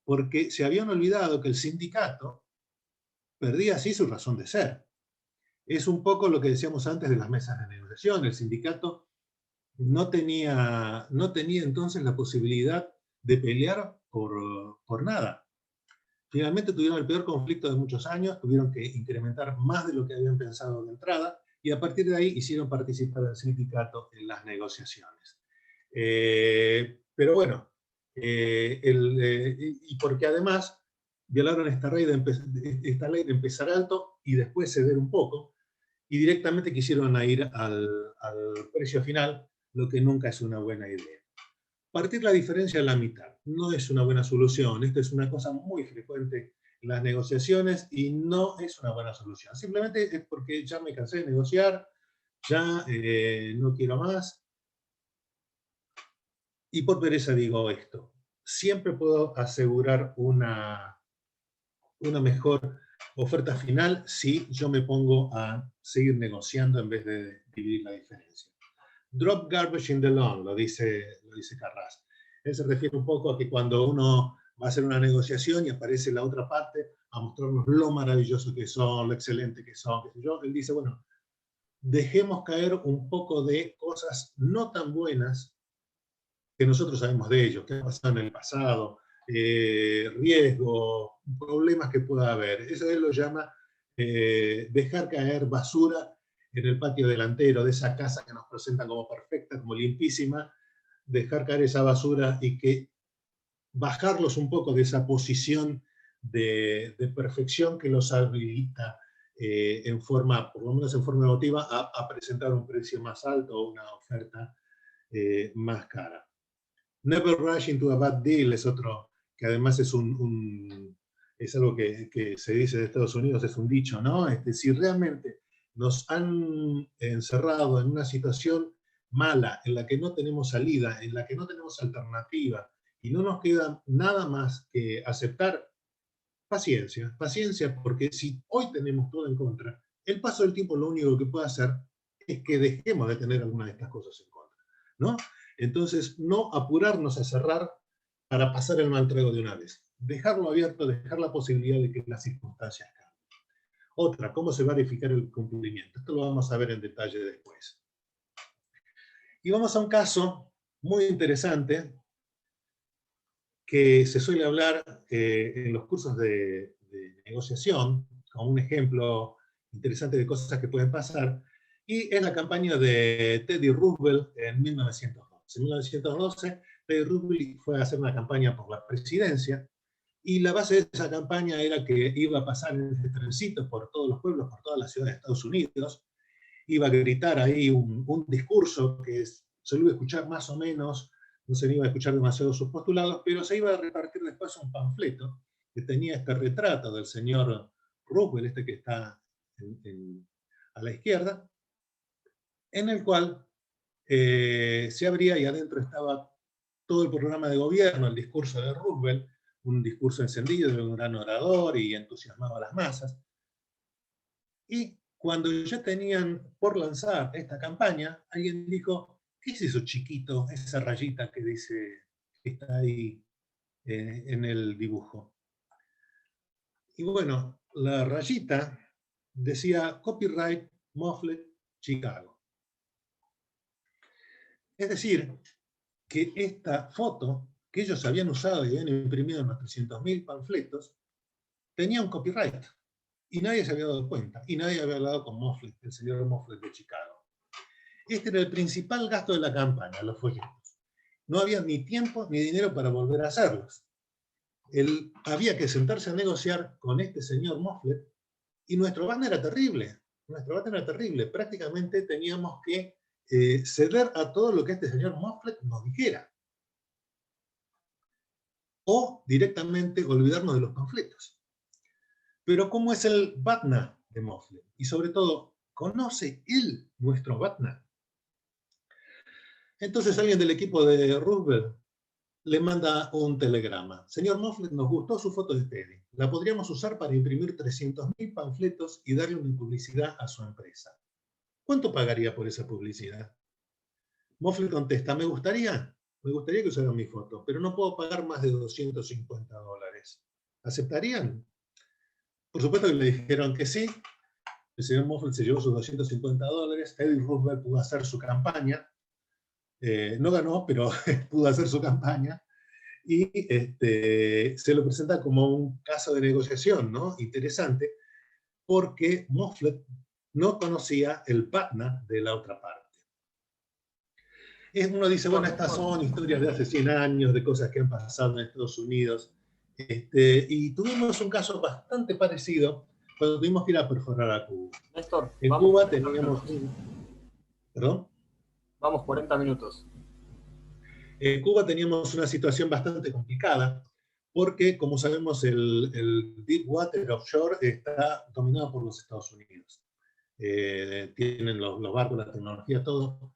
Porque se habían olvidado que el sindicato perdía así su razón de ser. Es un poco lo que decíamos antes de las mesas de negociación. El sindicato no tenía entonces la posibilidad de pelear por nada. Finalmente tuvieron el peor conflicto de muchos años, tuvieron que incrementar más de lo que habían pensado de entrada, y a partir de ahí hicieron participar al sindicato en las negociaciones. Pero bueno, y porque además violaron esta ley de empezar alto y después ceder un poco, y directamente quisieron ir al precio final, lo que nunca es una buena idea. Partir la diferencia a la mitad no es una buena solución. Esto es una cosa muy frecuente en las negociaciones y no es una buena solución. Simplemente es porque ya me cansé de negociar, ya no quiero más. Y por pereza digo esto. Siempre puedo asegurar una mejor oferta final si yo me pongo a seguir negociando en vez de dividir la diferencia. Drop garbage in the lawn, lo dice Carras. Él se refiere un poco a que cuando uno va a hacer una negociación y aparece la otra parte a mostrarnos lo maravilloso que son, lo excelente que son, qué sé yo, él dice, bueno, dejemos caer un poco de cosas no tan buenas que nosotros sabemos de ellos, que ha pasado en el pasado, riesgos, problemas que pueda haber. Eso él lo llama dejar caer basura en el patio delantero de esa casa que nos presentan como perfecta, como limpísima, dejar caer esa basura y que bajarlos un poco de esa posición de perfección que los habilita por lo menos en forma emotiva, a presentar un precio más alto o una oferta más cara. Never rush into a bad deal es otro, que además es es algo que se dice de Estados Unidos, es un dicho, ¿no? Si realmente nos han encerrado en una situación mala, en la que no tenemos salida, en la que no tenemos alternativa, y no nos queda nada más que aceptar, paciencia, paciencia, porque si hoy tenemos todo en contra, el paso del tiempo lo único que puede hacer es que dejemos de tener alguna de estas cosas en contra, ¿no? Entonces, no apurarnos a cerrar para pasar el mal trago de una vez. dejarlo abierto, dejar la posibilidad de que las circunstancias cambien. Otra, ¿cómo se va a verificar el cumplimiento? Esto lo vamos a ver en detalle después. Y vamos a un caso muy interesante que se suele hablar en los cursos de negociación, como un ejemplo interesante de cosas que pueden pasar, y es la campaña de Teddy Roosevelt en 1912. En 1912, Teddy Roosevelt fue a hacer una campaña por la presidencia, y la base de esa campaña era que iba a pasar en este trencito por todos los pueblos, por todas las ciudades de Estados Unidos, iba a gritar ahí un discurso que se lo iba a escuchar más o menos, no se iba a escuchar demasiado sus postulados, pero se iba a repartir después un panfleto que tenía este retrato del señor Roosevelt, este que está a la izquierda, en el cual se abría y adentro estaba todo el programa de gobierno, el discurso de Roosevelt, un discurso encendido de un gran orador y entusiasmaba a las masas. Y cuando ya tenían por lanzar esta campaña, alguien dijo, ¿qué es eso chiquito, esa rayita que dice, que está ahí en el dibujo? Y bueno, la rayita decía Copyright Mofflet Chicago. Es decir, que esta foto que ellos habían usado y habían imprimido en los 300.000 panfletos, tenía un copyright. Y nadie se había dado cuenta. Y nadie había hablado con Mofflet, el señor Mofflet de Chicago. Este era el principal gasto de la campaña, los folletos. No había ni tiempo ni dinero para volver a hacerlos. Había que sentarse a negociar con este señor Mofflet, y nuestro banner era terrible. Nuestro banner era terrible. Prácticamente teníamos que ceder a todo lo que este señor Mofflet nos dijera. O directamente olvidarnos de los panfletos. Pero ¿cómo es el BATNA de Mofflet? Y sobre todo, ¿conoce él nuestro BATNA? Entonces alguien del equipo de Roosevelt le manda un telegrama. Señor Mofflet, nos gustó su foto de Teddy. La podríamos usar para imprimir 300.000 panfletos y darle una publicidad a su empresa. ¿Cuánto pagaría por esa publicidad? Mofflet contesta, me gustaría que usaran mi foto, pero no puedo pagar más de $250. ¿Aceptarían? Por supuesto que le dijeron que sí. El señor Mofflet se llevó sus $250. Teddy Roosevelt pudo hacer su campaña. No ganó, pero pudo hacer su campaña. Y se lo presenta como un caso de negociación, ¿no? Interesante, porque Mofflet no conocía el BATNA de la otra parte. Uno dice, bueno, estas son historias de hace 100 años, de cosas que han pasado en Estados Unidos, y tuvimos un caso bastante parecido cuando tuvimos que ir a perforar a Cuba. Néstor, en Cuba teníamos... ¿Perdón? Vamos 40 minutos. En Cuba teníamos una situación bastante complicada, porque, como sabemos, el Deepwater Offshore está dominado por los Estados Unidos. Tienen los barcos, la tecnología, todo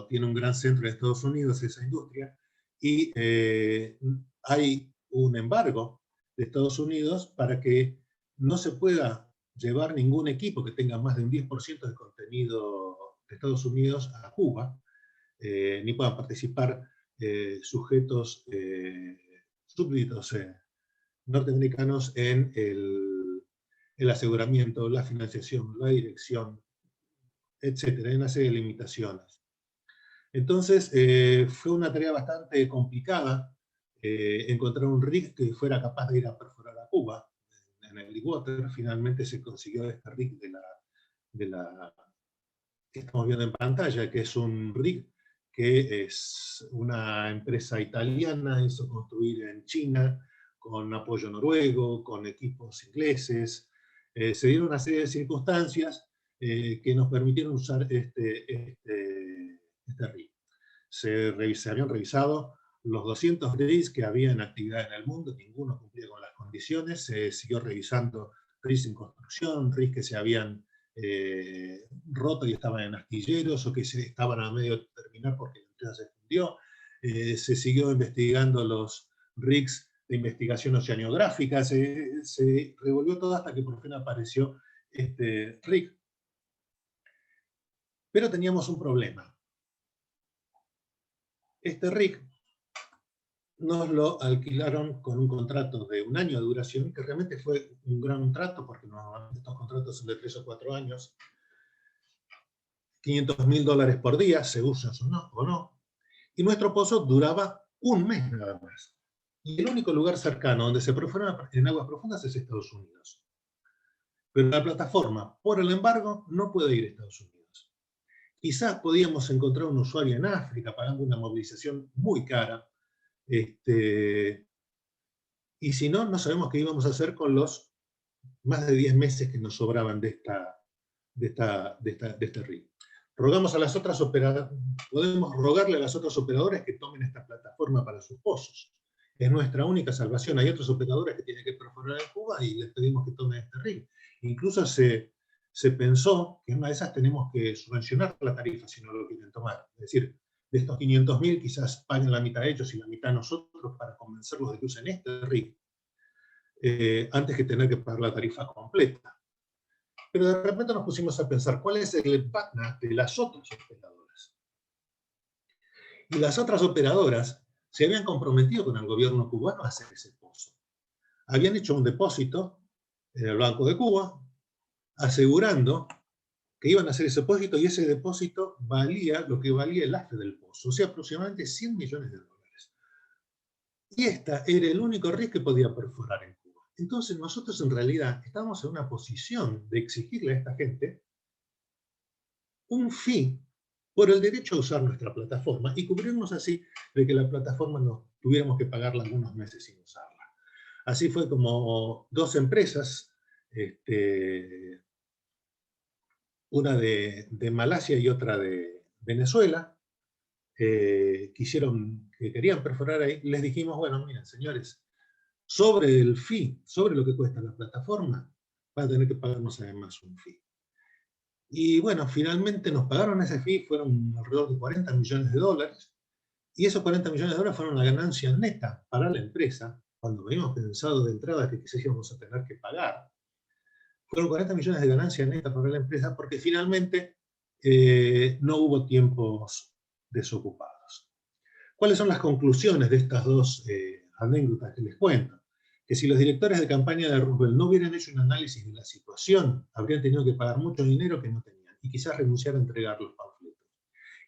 tiene un gran centro en Estados Unidos, esa industria, y hay un embargo de Estados Unidos para que no se pueda llevar ningún equipo que tenga más de un 10% de contenido de Estados Unidos a Cuba, ni puedan participar sujetos súbditos norteamericanos en el aseguramiento, la financiación, la dirección, etcétera, hay una serie de limitaciones. Entonces, fue una tarea bastante complicada encontrar un rig que fuera capaz de ir a perforar a Cuba. En el Deepwater finalmente se consiguió este rig de la que estamos viendo en pantalla, que es un rig que es una empresa italiana, hizo construir en China, con apoyo noruego, con equipos ingleses. Se dieron una serie de circunstancias que nos permitieron usar este rig. Se habían revisado los 200 rigs que había en actividad en el mundo, ninguno cumplía con las condiciones, se siguió revisando rigs en construcción, rigs que se habían roto y estaban en astilleros, o que estaban a medio de terminar porque la empresa se fundió. Se siguió investigando los rigs de investigación oceanográfica, se revolvió todo hasta que por fin apareció este rig. Pero teníamos un problema. Este rig nos lo alquilaron con un contrato de 1 año de duración, que realmente fue un gran trato, porque normalmente estos contratos son de 3 o 4 años, $500.000 por día, se usa o no, y nuestro pozo duraba 1 mes nada más. Y el único lugar cercano donde se perfora en aguas profundas es Estados Unidos. Pero la plataforma, por el embargo, no puede ir a Estados Unidos. Quizás podíamos encontrar un usuario en África pagando una movilización muy cara, y si no, no sabemos qué íbamos a hacer con los más de 10 meses que nos sobraban de este río. Rogamos a las otras operadoras, podemos rogarle a las otras operadoras que tomen esta plataforma para sus pozos. Es nuestra única salvación. Hay otros operadores que tienen que perforar en Cuba y les pedimos que tomen este río. Incluso se pensó que en una de esas tenemos que subvencionar la tarifa si no lo quieren tomar. Es decir, de estos 500.000 quizás paguen la mitad ellos y la mitad nosotros para convencerlos de que usen este río, antes que tener que pagar la tarifa completa. Pero de repente nos pusimos a pensar cuál es el partner de las otras operadoras. Y las otras operadoras se habían comprometido con el gobierno cubano a hacer ese pozo. Habían hecho un depósito en el Banco de Cuba, asegurando que iban a hacer ese depósito, y ese depósito valía lo que valía el AFE del pozo, o sea, aproximadamente $100 millones. Y esta era el único río que podía perforar en Cuba. Entonces nosotros en realidad estábamos en una posición de exigirle a esta gente un fee por el derecho a usar nuestra plataforma y cubrirnos así de que la plataforma no tuviéramos que pagarla algunos meses sin usarla. Así fue como 2 empresas, una de Malasia y otra de Venezuela, que querían perforar ahí. Les dijimos, bueno, miren, señores, sobre el fee, sobre lo que cuesta la plataforma, van a tener que pagarnos además un fee. Y bueno, finalmente nos pagaron ese fee, fueron alrededor de $40 millones, y esos $40 millones fueron una ganancia neta para la empresa, cuando habíamos pensado de entrada que quizás íbamos a tener que pagar. Fueron 40 millones de ganancia neta para la empresa, porque finalmente no hubo tiempos desocupados. ¿Cuáles son las conclusiones de estas 2 anécdotas que les cuento? Que si los directores de campaña de Roosevelt no hubieran hecho un análisis de la situación, habrían tenido que pagar mucho dinero que no tenían, y quizás renunciar a entregar los panfletos.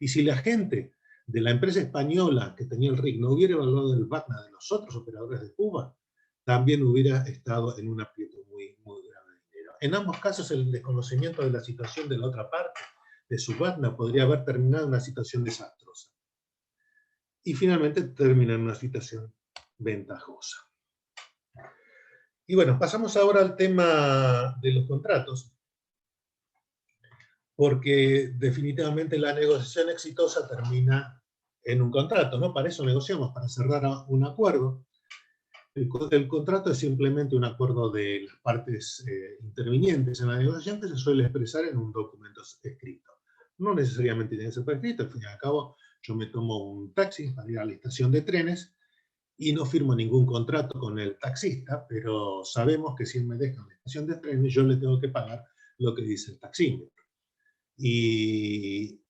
Y si la gente de la empresa española que tenía el RIC no hubiera evaluado el BATNA de los otros operadores de Cuba, también hubiera estado en un aprieto muy, muy grave de dinero. En ambos casos, el desconocimiento de la situación de la otra parte, de su BATNA, podría haber terminado en una situación desastrosa. Y finalmente termina en una situación ventajosa. Y bueno, pasamos ahora al tema de los contratos, porque definitivamente la negociación exitosa termina en un contrato, ¿no? Para eso negociamos, para cerrar un acuerdo. El contrato es simplemente un acuerdo de las partes intervinientes en la negociación, que se suele expresar en un documento escrito. No necesariamente tiene que ser por escrito, al fin y al cabo yo me tomo un taxi para ir a la estación de trenes y no firmo ningún contrato con el taxista, pero sabemos que si él me deja en la estación de trenes, yo le tengo que pagar lo que dice el taxímetro. E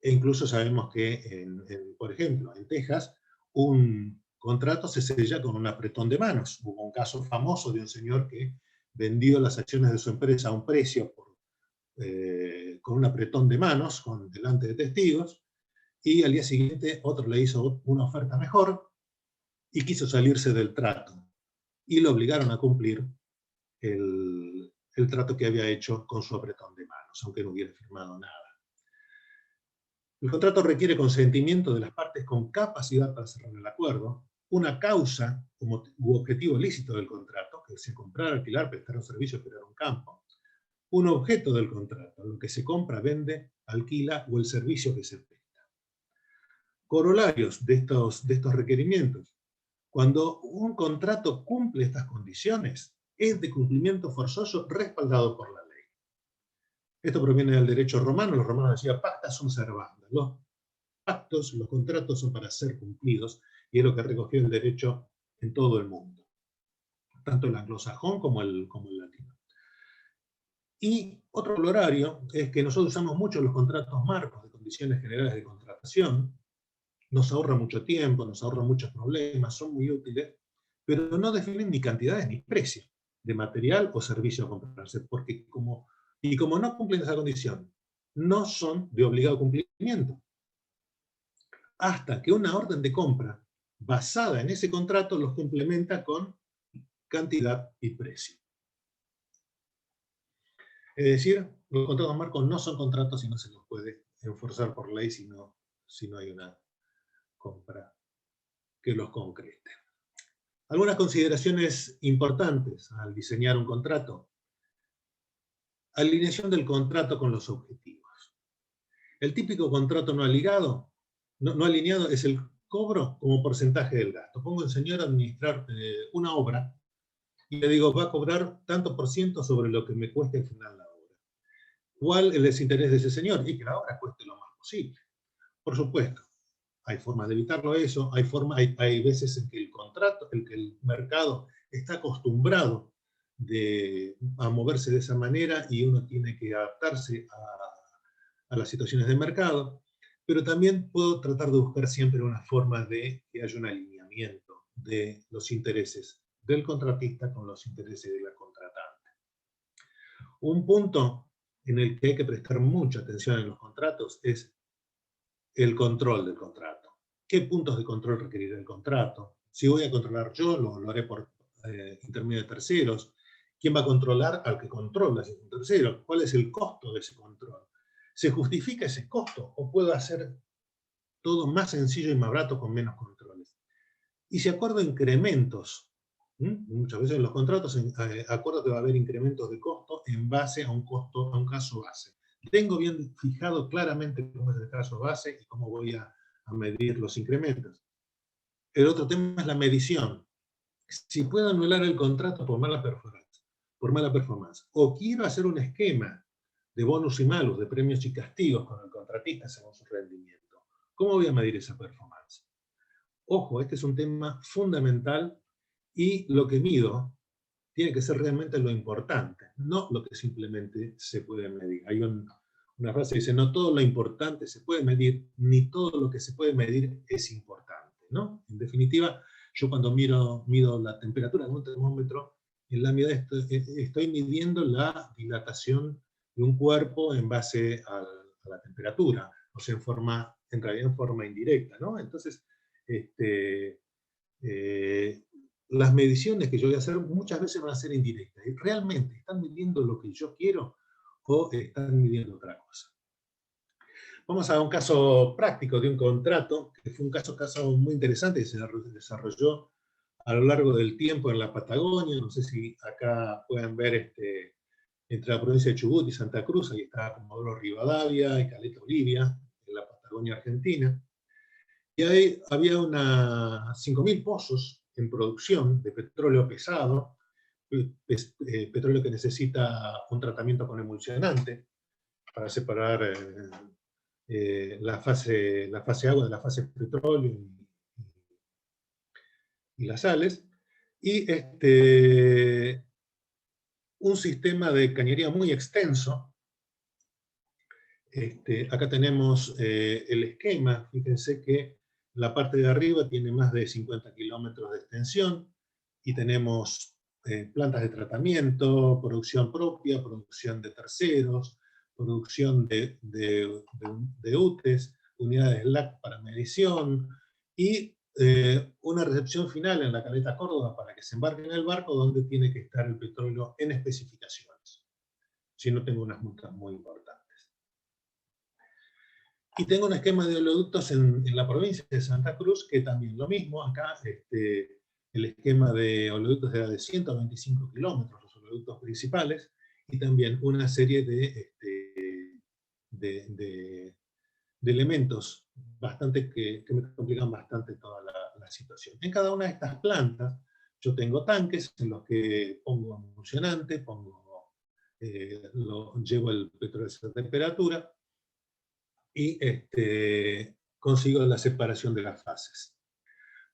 incluso sabemos que, por ejemplo, en Texas, un contrato se sella con un apretón de manos. Hubo un caso famoso de un señor que vendió las acciones de su empresa a un precio con un apretón de manos, delante de testigos, y al día siguiente otro le hizo una oferta mejor y quiso salirse del trato. Y lo obligaron a cumplir el trato que había hecho con su apretón de manos, aunque no hubiera firmado nada. El contrato requiere consentimiento de las partes con capacidad para cerrar el acuerdo, una causa u objetivo lícito del contrato, que sea comprar, alquilar, prestar un servicio, operar un campo, un objeto del contrato, lo que se compra, vende, alquila o el servicio que se presta. Corolarios de estos requerimientos. Cuando un contrato cumple estas condiciones, es de cumplimiento forzoso respaldado por la ley. Esto proviene del derecho romano. Los romanos decían pacta sunt servanda. Los pactos, los contratos son para ser cumplidos, y es lo que recogió el derecho en todo el mundo, tanto el anglosajón como el latino. Y otro horario es que nosotros usamos mucho los contratos marcos de condiciones generales de contratación. nos ahorra mucho tiempo, nos ahorra muchos problemas, son muy útiles, pero no definen ni cantidades ni precios de material o servicio a comprarse, porque como no cumplen esa condición, no son de obligado cumplimiento. Hasta que una orden de compra basada en ese contrato los complementa con cantidad y precio. Es decir, los contratos marcos no son contratos y no se los puede enforzar por ley si no hay una compra que los concrete. Algunas consideraciones importantes al diseñar un contrato. Alineación del contrato con los objetivos. El típico contrato no alineado es el cobro como porcentaje del gasto. Pongo al señor a administrar una obra y le digo, va a cobrar tanto por ciento sobre lo que me cueste al final la obra. ¿Cuál es el desinterés de ese señor? Y que la obra cueste lo más posible. Por supuesto, hay formas de evitarlo eso, hay veces en que el mercado está acostumbrado a moverse de esa manera y uno tiene que adaptarse a las situaciones de mercado, pero también puedo tratar de buscar siempre una forma de que haya un alineamiento de los intereses del contratista con los intereses de la contratante. Un punto en el que hay que prestar mucha atención en los contratos es el control del contrato. ¿Qué puntos de control requerirá el contrato? Si voy a controlar yo, lo haré por intermedio de terceros. ¿Quién va a controlar al que controla si es un tercero? ¿Cuál es el costo de ese control? ¿Se justifica ese costo o puedo hacer todo más sencillo y más barato con menos controles? Y si acuerdo incrementos, muchas veces en los contratos acuerdo que va a haber incrementos de costo en base a un caso base. Tengo bien fijado claramente cómo es el caso base y cómo voy a medir los incrementos. El otro tema es la medición. Si puedo anular el contrato por mala performance, o quiero hacer un esquema de bonus y malus, de premios y castigos con el contratista según su rendimiento, ¿cómo voy a medir esa performance? Ojo, este es un tema fundamental y lo que mido tiene que ser realmente lo importante, no lo que simplemente se puede medir. Hay una frase que dice, no todo lo importante se puede medir, ni todo lo que se puede medir es importante, ¿no? En definitiva, yo cuando mido la temperatura en un termómetro, en la medida estoy midiendo la dilatación de un cuerpo en base a la temperatura, o sea, en realidad en forma indirecta, ¿no? Entonces, las mediciones que yo voy a hacer muchas veces van a ser indirectas. ¿Y realmente están midiendo lo que yo quiero o están midiendo otra cosa? Vamos a un caso práctico de un contrato, que fue un caso muy interesante que se desarrolló a lo largo del tiempo en la Patagonia. No sé si acá pueden ver entre la provincia de Chubut y Santa Cruz, ahí está Comodoro Rivadavia y Caleta Olivia, en la Patagonia Argentina. Y ahí había 5.000 pozos en producción de petróleo pesado, petróleo que necesita un tratamiento con emulsionante para separar la fase agua de la fase petróleo y las sales, y un sistema de cañería muy extenso. Acá tenemos el esquema. Fíjense que la parte de arriba tiene más de 50 kilómetros de extensión y tenemos plantas de tratamiento, producción propia, producción de terceros, producción de UTES, unidades LAC para medición y una recepción final en la caleta Córdoba para que se embarque en el barco donde tiene que estar el petróleo en especificaciones. Si no, tengo unas multas muy importantes. Y tengo un esquema de oleoductos en la provincia de Santa Cruz, que también lo mismo. Acá el esquema de oleoductos era de 125 kilómetros, los oleoductos principales, y también una serie de elementos que me complican bastante toda la situación. En cada una de estas plantas yo tengo tanques en los que pongo emulsionante, llevo el petróleo a esa temperatura, y consigo la separación de las fases.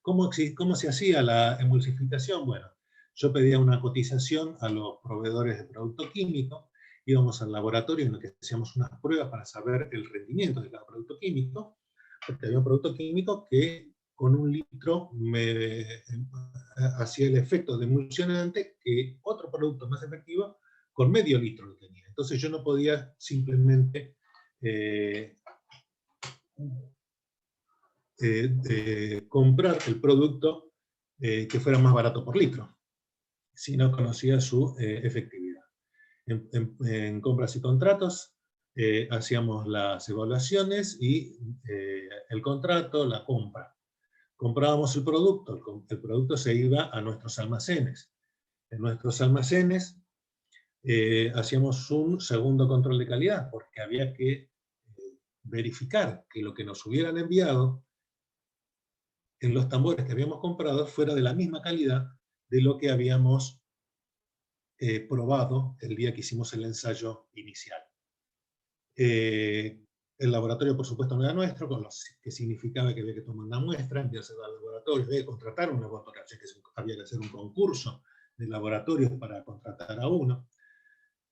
¿Cómo se hacía la emulsificación? Bueno, yo pedía una cotización a los proveedores de producto químico, íbamos al laboratorio en el que hacíamos unas pruebas para saber el rendimiento de cada producto químico, porque había un producto químico que con 1 litro me hacía el efecto de emulsionante que otro producto más efectivo con medio litro lo tenía. Entonces yo no podía simplemente comprar el producto que fuera más barato por litro, si no conocía su efectividad. En compras y contratos hacíamos las evaluaciones y el contrato, la compra. Comprábamos el producto se iba a nuestros almacenes. En nuestros almacenes hacíamos un segundo control de calidad, porque había que verificar que lo que nos hubieran enviado en los tambores que habíamos comprado fuera de la misma calidad de lo que habíamos probado el día que hicimos el ensayo inicial. El laboratorio, por supuesto, no era nuestro, con lo que significaba que había que tomar una muestra, enviarse al laboratorio, había que contratar un laboratorio, que había que hacer un concurso de laboratorios para contratar a uno.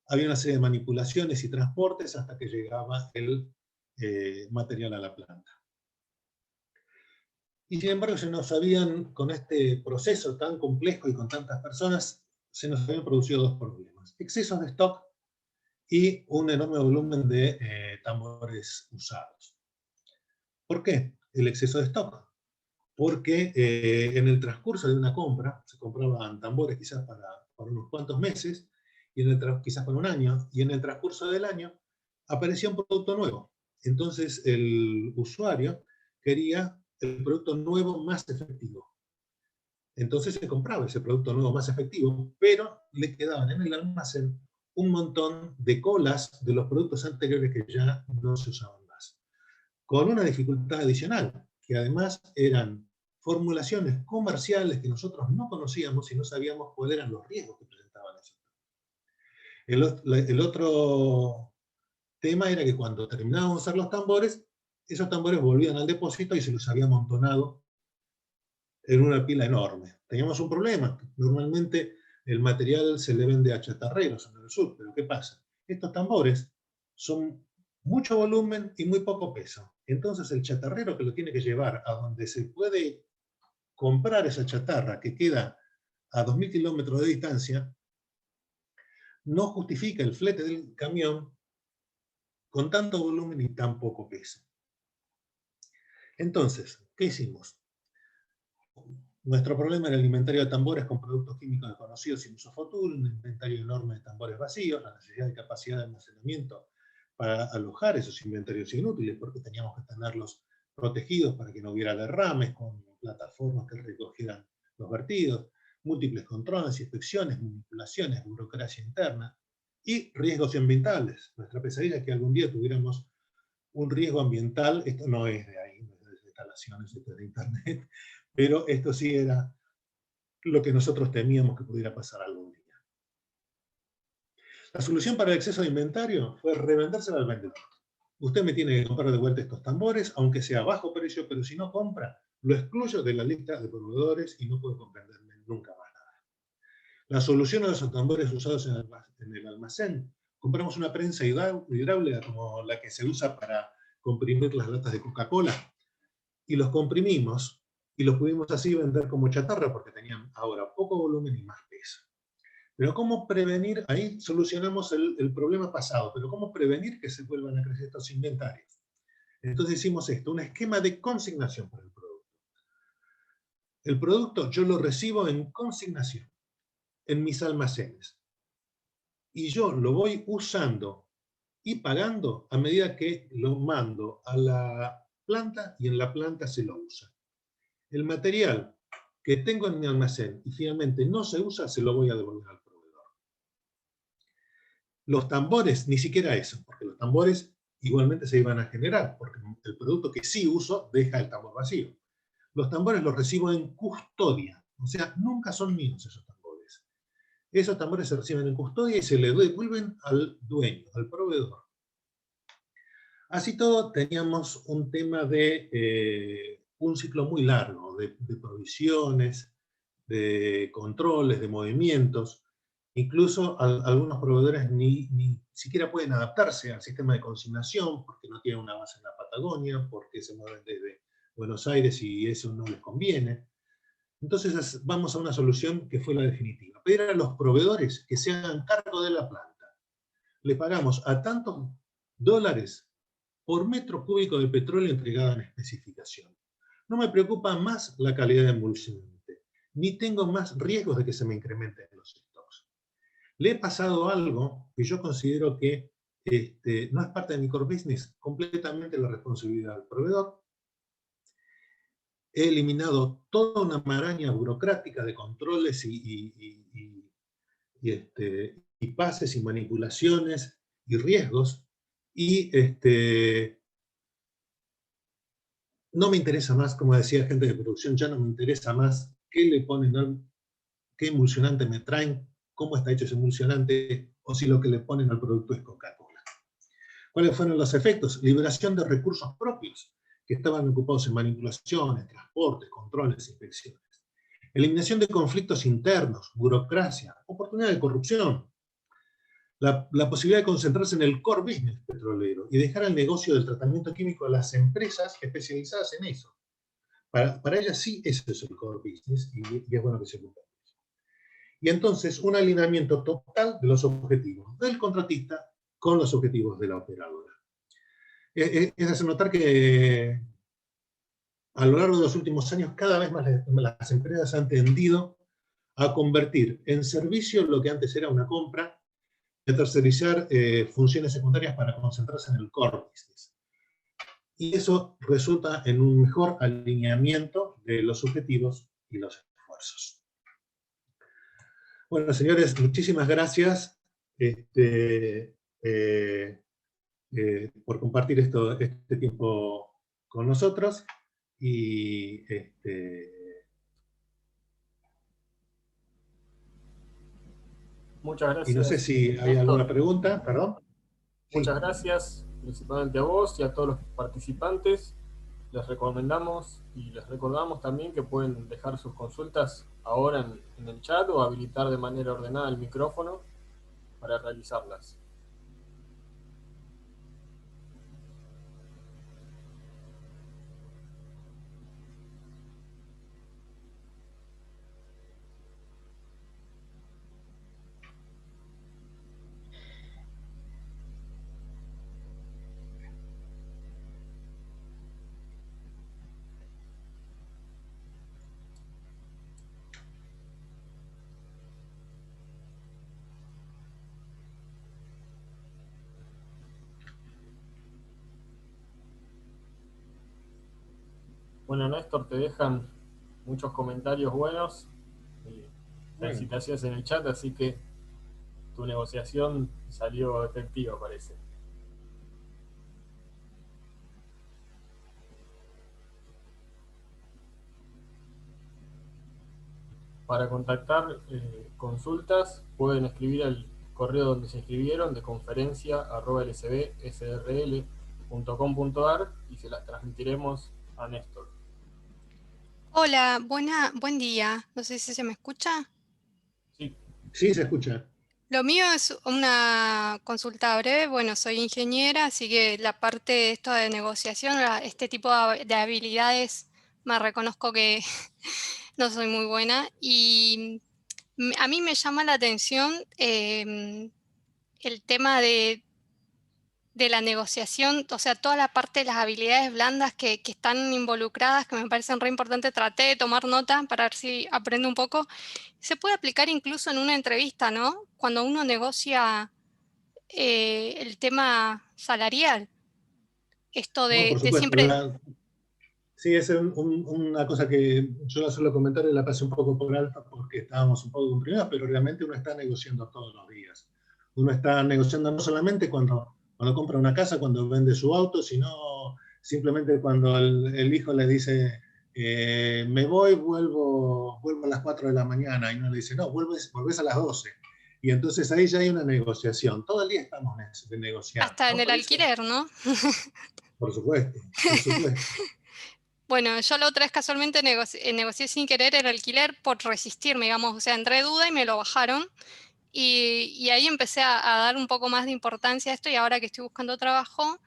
Había una serie de manipulaciones y transportes hasta que llegaba el material a la planta. Y sin embargo, con este proceso tan complejo y con tantas personas, se nos habían producido 2 problemas. Excesos de stock y un enorme volumen de tambores usados. ¿Por qué el exceso de stock? Porque en el transcurso de una compra, se compraban tambores quizás para unos cuantos meses, y quizás por un año, y en el transcurso del año aparecía un producto nuevo. Entonces el usuario quería el producto nuevo más efectivo. Entonces se compraba ese producto nuevo más efectivo, pero le quedaban en el almacén un montón de colas de los productos anteriores que ya no se usaban más. Con una dificultad adicional, que además eran formulaciones comerciales que nosotros no conocíamos y no sabíamos cuáles eran los riesgos que presentaban eso. El otro tema era que cuando terminábamos de usar los tambores, esos tambores volvían al depósito y se los había amontonado en una pila enorme. Teníamos un problema. Normalmente el material se le vende a chatarreros en el sur, pero ¿qué pasa? Estos tambores son mucho volumen y muy poco peso. Entonces el chatarrero que lo tiene que llevar a donde se puede comprar esa chatarra que queda a 2000 kilómetros de distancia, no justifica el flete del camión con tanto volumen y tan poco peso. Entonces, ¿qué hicimos? Nuestro problema era el inventario de tambores con productos químicos desconocidos sin uso futuro, un inventario enorme de tambores vacíos, la necesidad de capacidad de almacenamiento para alojar esos inventarios inútiles, porque teníamos que tenerlos protegidos para que no hubiera derrames, con plataformas que recogieran los vertidos, múltiples controles, inspecciones, manipulaciones, burocracia interna y riesgos ambientales. Nuestra pesadilla es que algún día tuviéramos un riesgo ambiental. Esto no es de ahí, no es de instalaciones, esto es de internet, pero esto sí era lo que nosotros temíamos que pudiera pasar algún día. La solución para el exceso de inventario fue revendérselo al vendedor. Usted me tiene que comprar de vuelta estos tambores, aunque sea a bajo precio, pero si no compra, lo excluyo de la lista de proveedores y no puedo comprenderme nunca más nada. La solución a los tambores usados en el almacén: compramos una prensa hidráulica como la que se usa para comprimir las latas de Coca-Cola, y los comprimimos, y los pudimos así vender como chatarra porque tenían ahora poco volumen y más peso. Pero ¿cómo prevenir? Ahí solucionamos el problema pasado, pero ¿cómo prevenir que se vuelvan a crecer estos inventarios? Entonces hicimos esto, un esquema de consignación para el producto. El producto yo lo recibo en consignación, en mis almacenes. Y yo lo voy usando y pagando a medida que lo mando a la planta y en la planta se lo usa. El material que tengo en mi almacén y finalmente no se usa, se lo voy a devolver al proveedor. Los tambores, ni siquiera eso, porque los tambores igualmente se iban a generar, porque el producto que sí uso deja el tambor vacío. Los tambores los recibo en custodia, o sea, nunca son míos esos tambores. Esos tambores se reciben en custodia y se le devuelven al dueño, al proveedor. Así todo, teníamos un tema de un ciclo muy largo de provisiones, de controles, de movimientos. Incluso algunos proveedores ni siquiera pueden adaptarse al sistema de consignación, porque no tienen una base en la Patagonia, porque se mueven desde Buenos Aires y eso no les conviene. Entonces vamos a una solución que fue la definitiva. Pedir a los proveedores que se hagan cargo de la planta. Le pagamos a tantos dólares por metro cúbico de petróleo entregado en especificación. No me preocupa más la calidad de emulsionante, ni tengo más riesgos de que se me incrementen los stocks. Le he pasado algo que yo considero que no es parte de mi core business, completamente la responsabilidad del proveedor. He eliminado toda una maraña burocrática de controles y pases y manipulaciones y riesgos, y no me interesa más, como decía gente de producción, ya no me interesa más qué le ponen, qué emulsionante me traen, cómo está hecho ese emulsionante, o si lo que le ponen al producto es Coca-Cola. ¿Cuáles fueron los efectos? Liberación de recursos propios, que estaban ocupados en manipulaciones, transportes, controles, inspecciones. Eliminación de conflictos internos, burocracia, oportunidad de corrupción. La posibilidad de concentrarse en el core business petrolero y dejar el negocio del tratamiento químico a las empresas especializadas en eso. Para ellas sí, ese es el core business y es bueno que se cumpla. Y entonces, un alineamiento total de los objetivos del contratista con los objetivos de la operadora. Es hacer notar que a lo largo de los últimos años cada vez más las empresas han tendido a convertir en servicio lo que antes era una compra, de tercerizar funciones secundarias para concentrarse en el core business. Y eso resulta en un mejor alineamiento de los objetivos y los esfuerzos. Bueno, señores, muchísimas gracias por compartir este tiempo con nosotros. Y Muchas y no sé gracias, si hay alguna Néstor. pregunta, perdón. Muchas Sí. gracias, principalmente a vos y a todos los participantes. Les recomendamos y les recordamos también que pueden dejar sus consultas ahora en el chat o habilitar de manera ordenada el micrófono para realizarlas. Bueno, Néstor, te dejan muchos comentarios buenos y felicitaciones en el chat, así que tu negociación salió efectiva, parece. Para contactar consultas pueden escribir al correo donde se inscribieron de conferencia@lsbsrl.com.ar y se las transmitiremos a Néstor. Hola, buen día. No sé si se me escucha. Sí. Sí, se escucha. Lo mío es una consulta breve. Bueno, soy ingeniera, así que la parte de esto de negociación, este tipo de habilidades, me reconozco que no soy muy buena. Y a mí me llama la atención el tema de la negociación, o sea, toda la parte de las habilidades blandas que están involucradas, que me parecen re importantes. Traté de tomar nota para ver si aprendo un poco. Se puede aplicar incluso en una entrevista, ¿no? Cuando uno negocia el tema salarial. Esto No, por de supuesto. siempre... Sí, es una cosa que yo la suelo comentar y la pasé un poco por alto porque estábamos un poco comprimidos, pero realmente uno está negociando todos los días. Uno está negociando no solamente cuando compra una casa, cuando vende su auto, sino simplemente cuando el hijo le dice, me voy, vuelvo a las 4 de la mañana, y uno le dice, no, volvés a las 12. Y entonces ahí ya hay una negociación. Todo el día estamos negociando. Hasta en ¿no? el Por eso, alquiler, ¿no? por supuesto, por supuesto. Bueno, yo la otra vez casualmente negocié sin querer el alquiler por resistirme, digamos. O sea, entré en duda y me lo bajaron. Y ahí empecé a dar un poco más de importancia a esto, y ahora que estoy buscando trabajo,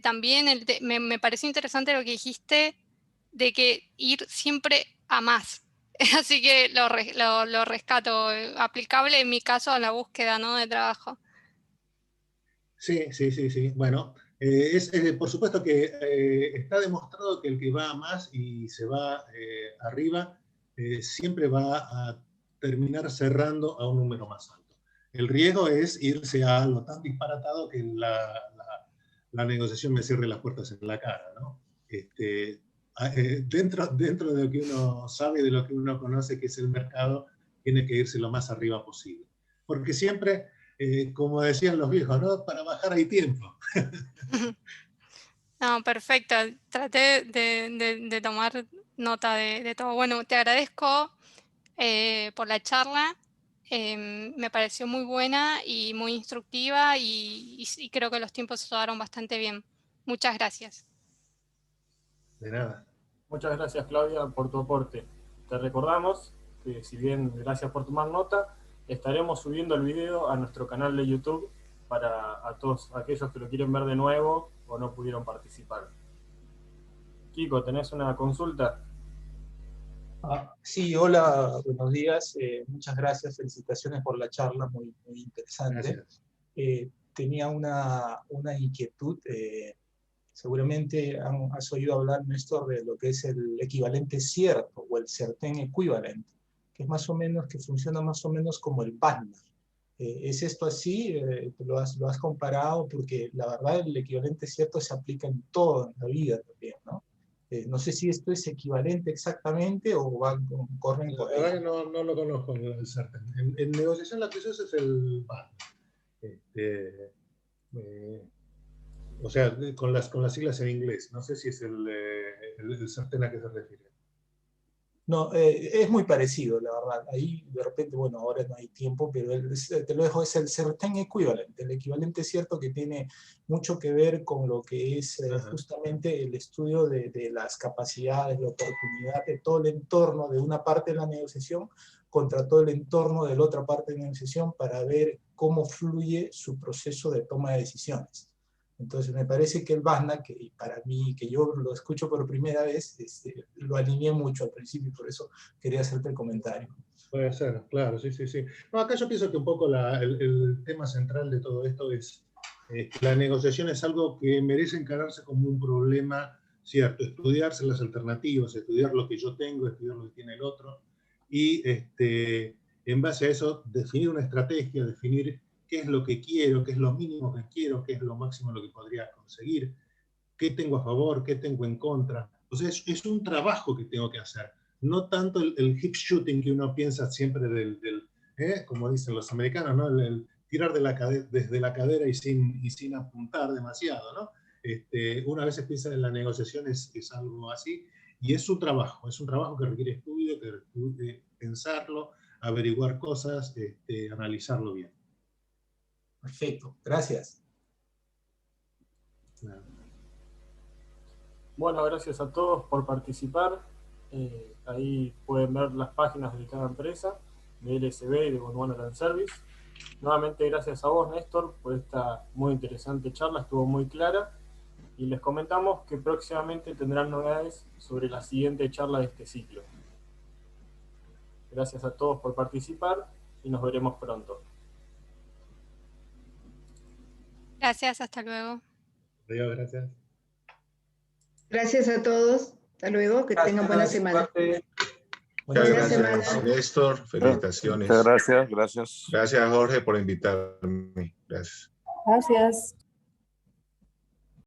también me pareció interesante lo que dijiste de que ir siempre a más. Así que lo rescato, aplicable en mi caso a la búsqueda, ¿no?, de trabajo. Sí, sí, sí, sí. Bueno, por supuesto que está demostrado que el que va a más y se va arriba siempre va a terminar cerrando a un número más alto. El riesgo es irse a algo tan disparatado que la negociación me cierre las puertas en la cara, ¿no? Dentro de lo que uno sabe, de lo que uno conoce, que es el mercado, tiene que irse lo más arriba posible. Porque siempre, como decían los viejos, ¿no? Para bajar hay tiempo. No, perfecto. Traté de tomar nota de todo. Bueno, te agradezco por la charla. Me pareció muy buena y muy instructiva, y creo que los tiempos se llevaron bastante bien. Muchas gracias. De nada. Muchas gracias, Claudia, por tu aporte. Te recordamos que, si bien gracias por tomar nota, estaremos subiendo el video a nuestro canal de YouTube para a todos aquellos que lo quieren ver de nuevo o no pudieron participar. Kiko, ¿tenés una consulta? Sí, hola, buenos días. Muchas gracias, felicitaciones por la charla, muy, muy interesante. Gracias. Tenía una inquietud. Seguramente has oído hablar, Néstor, de lo que es el equivalente cierto o el certain equivalent, que es más o menos, que funciona más o menos como el BANDA. ¿Es esto así? ¿Lo has comparado? Porque la verdad el equivalente cierto se aplica en todo, en la vida también, ¿no? No sé si esto es equivalente exactamente o corren con La verdad que no lo conozco el certain. En negociación la que se usa es el BAN. O sea, con las siglas en inglés. No sé si es el certain a que se refiere. No, es muy parecido, la verdad. Ahí, de repente, bueno, ahora no hay tiempo, pero te lo dejo, es el certain equivalent, el equivalente cierto, que tiene mucho que ver con lo que es justamente el estudio de las capacidades, la oportunidad de todo el entorno de una parte de la negociación contra todo el entorno de la otra parte de la negociación, para ver cómo fluye su proceso de toma de decisiones. Entonces me parece que el BANDA, que para mí, que yo lo escucho por primera vez, lo alineé mucho al principio, y por eso quería hacerte el comentario. Puede ser, claro, sí, sí, sí. No, acá yo pienso que un poco el tema central de todo esto es la negociación es algo que merece encararse como un problema, cierto, estudiarse las alternativas, estudiar lo que yo tengo, estudiar lo que tiene el otro, y en base a eso definir una estrategia, definir qué es lo que quiero, qué es lo mínimo que quiero, qué es lo máximo lo que podría conseguir, qué tengo a favor, qué tengo en contra. O sea, es un trabajo que tengo que hacer. No tanto el hip shooting que uno piensa siempre como dicen los americanos, ¿no? El tirar desde la cadera y sin apuntar demasiado, ¿no? Una vez piensa en la negociación es algo así, y es un trabajo que requiere estudio, que requiere pensarlo, averiguar cosas, analizarlo bien. Perfecto, gracias. Bueno, gracias a todos por participar. Ahí pueden ver las páginas de cada empresa, de LSB y de Gondwana Land Service. Nuevamente gracias a vos, Néstor, por esta muy interesante charla, estuvo muy clara, y les comentamos que próximamente tendrán novedades sobre la siguiente charla de este ciclo. Gracias a todos por participar y nos veremos pronto. Gracias, hasta luego. Adiós, gracias. Gracias a todos. Hasta luego. Que tengan buena semana. Muchas Buena gracias, semana. Néstor. Felicitaciones. Muchas gracias, gracias. Gracias, Jorge, por invitarme. Gracias. Gracias.